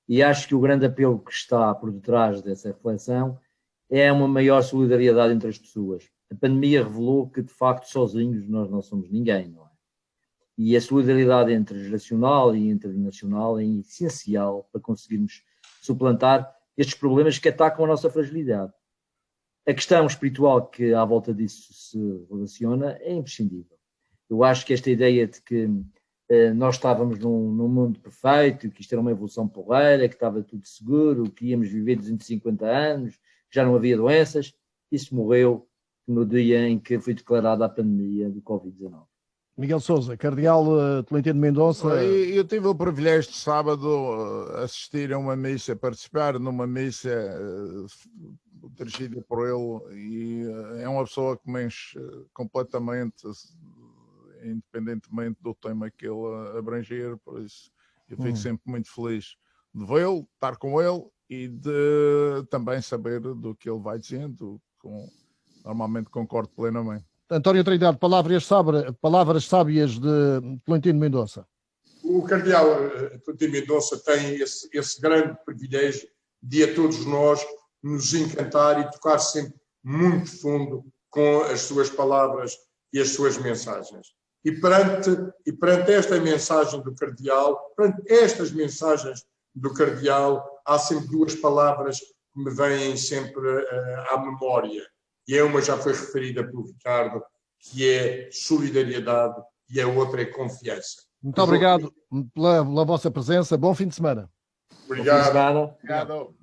[SPEAKER 2] e acho que o grande apelo que está por detrás dessa reflexão é uma maior solidariedade entre as pessoas. A pandemia revelou que, de facto, sozinhos nós não somos ninguém, não é? E a solidariedade intergeracional e internacional é essencial para conseguirmos suplantar estes problemas que atacam a nossa fragilidade. A questão espiritual que à volta disso se relaciona é imprescindível. Eu acho que esta ideia de que nós estávamos num mundo perfeito, que isto era uma evolução porreira, que estava tudo seguro, que íamos viver 250 anos, que já não havia doenças, isso morreu no dia em que foi declarada a pandemia do Covid-19.
[SPEAKER 1] Miguel Sousa, cardeal Tolentino Mendonça.
[SPEAKER 3] Eu tive o privilégio de sábado assistir a uma missa, participar numa missa dirigida por ele, e é uma pessoa que me enche completamente, independentemente do tema que ele abranger, por isso eu fico sempre muito feliz de vê-lo, estar com ele e de também saber do que ele vai dizendo, normalmente concordo plenamente.
[SPEAKER 1] António Trindade, palavras sábias de Tolentino Mendonça.
[SPEAKER 4] O cardeal Tolentino Mendonça tem esse grande privilégio de a todos nós nos encantar e tocar sempre muito fundo com as suas palavras e as suas mensagens. E perante esta mensagem do cardeal, perante estas mensagens do cardeal, há sempre duas palavras que me vêm sempre à memória. E uma já foi referida pelo Ricardo, que é solidariedade, e a outra é confiança.
[SPEAKER 1] Muito obrigado pela vossa presença. Bom fim de semana.
[SPEAKER 4] Obrigado.
[SPEAKER 2] Obrigado.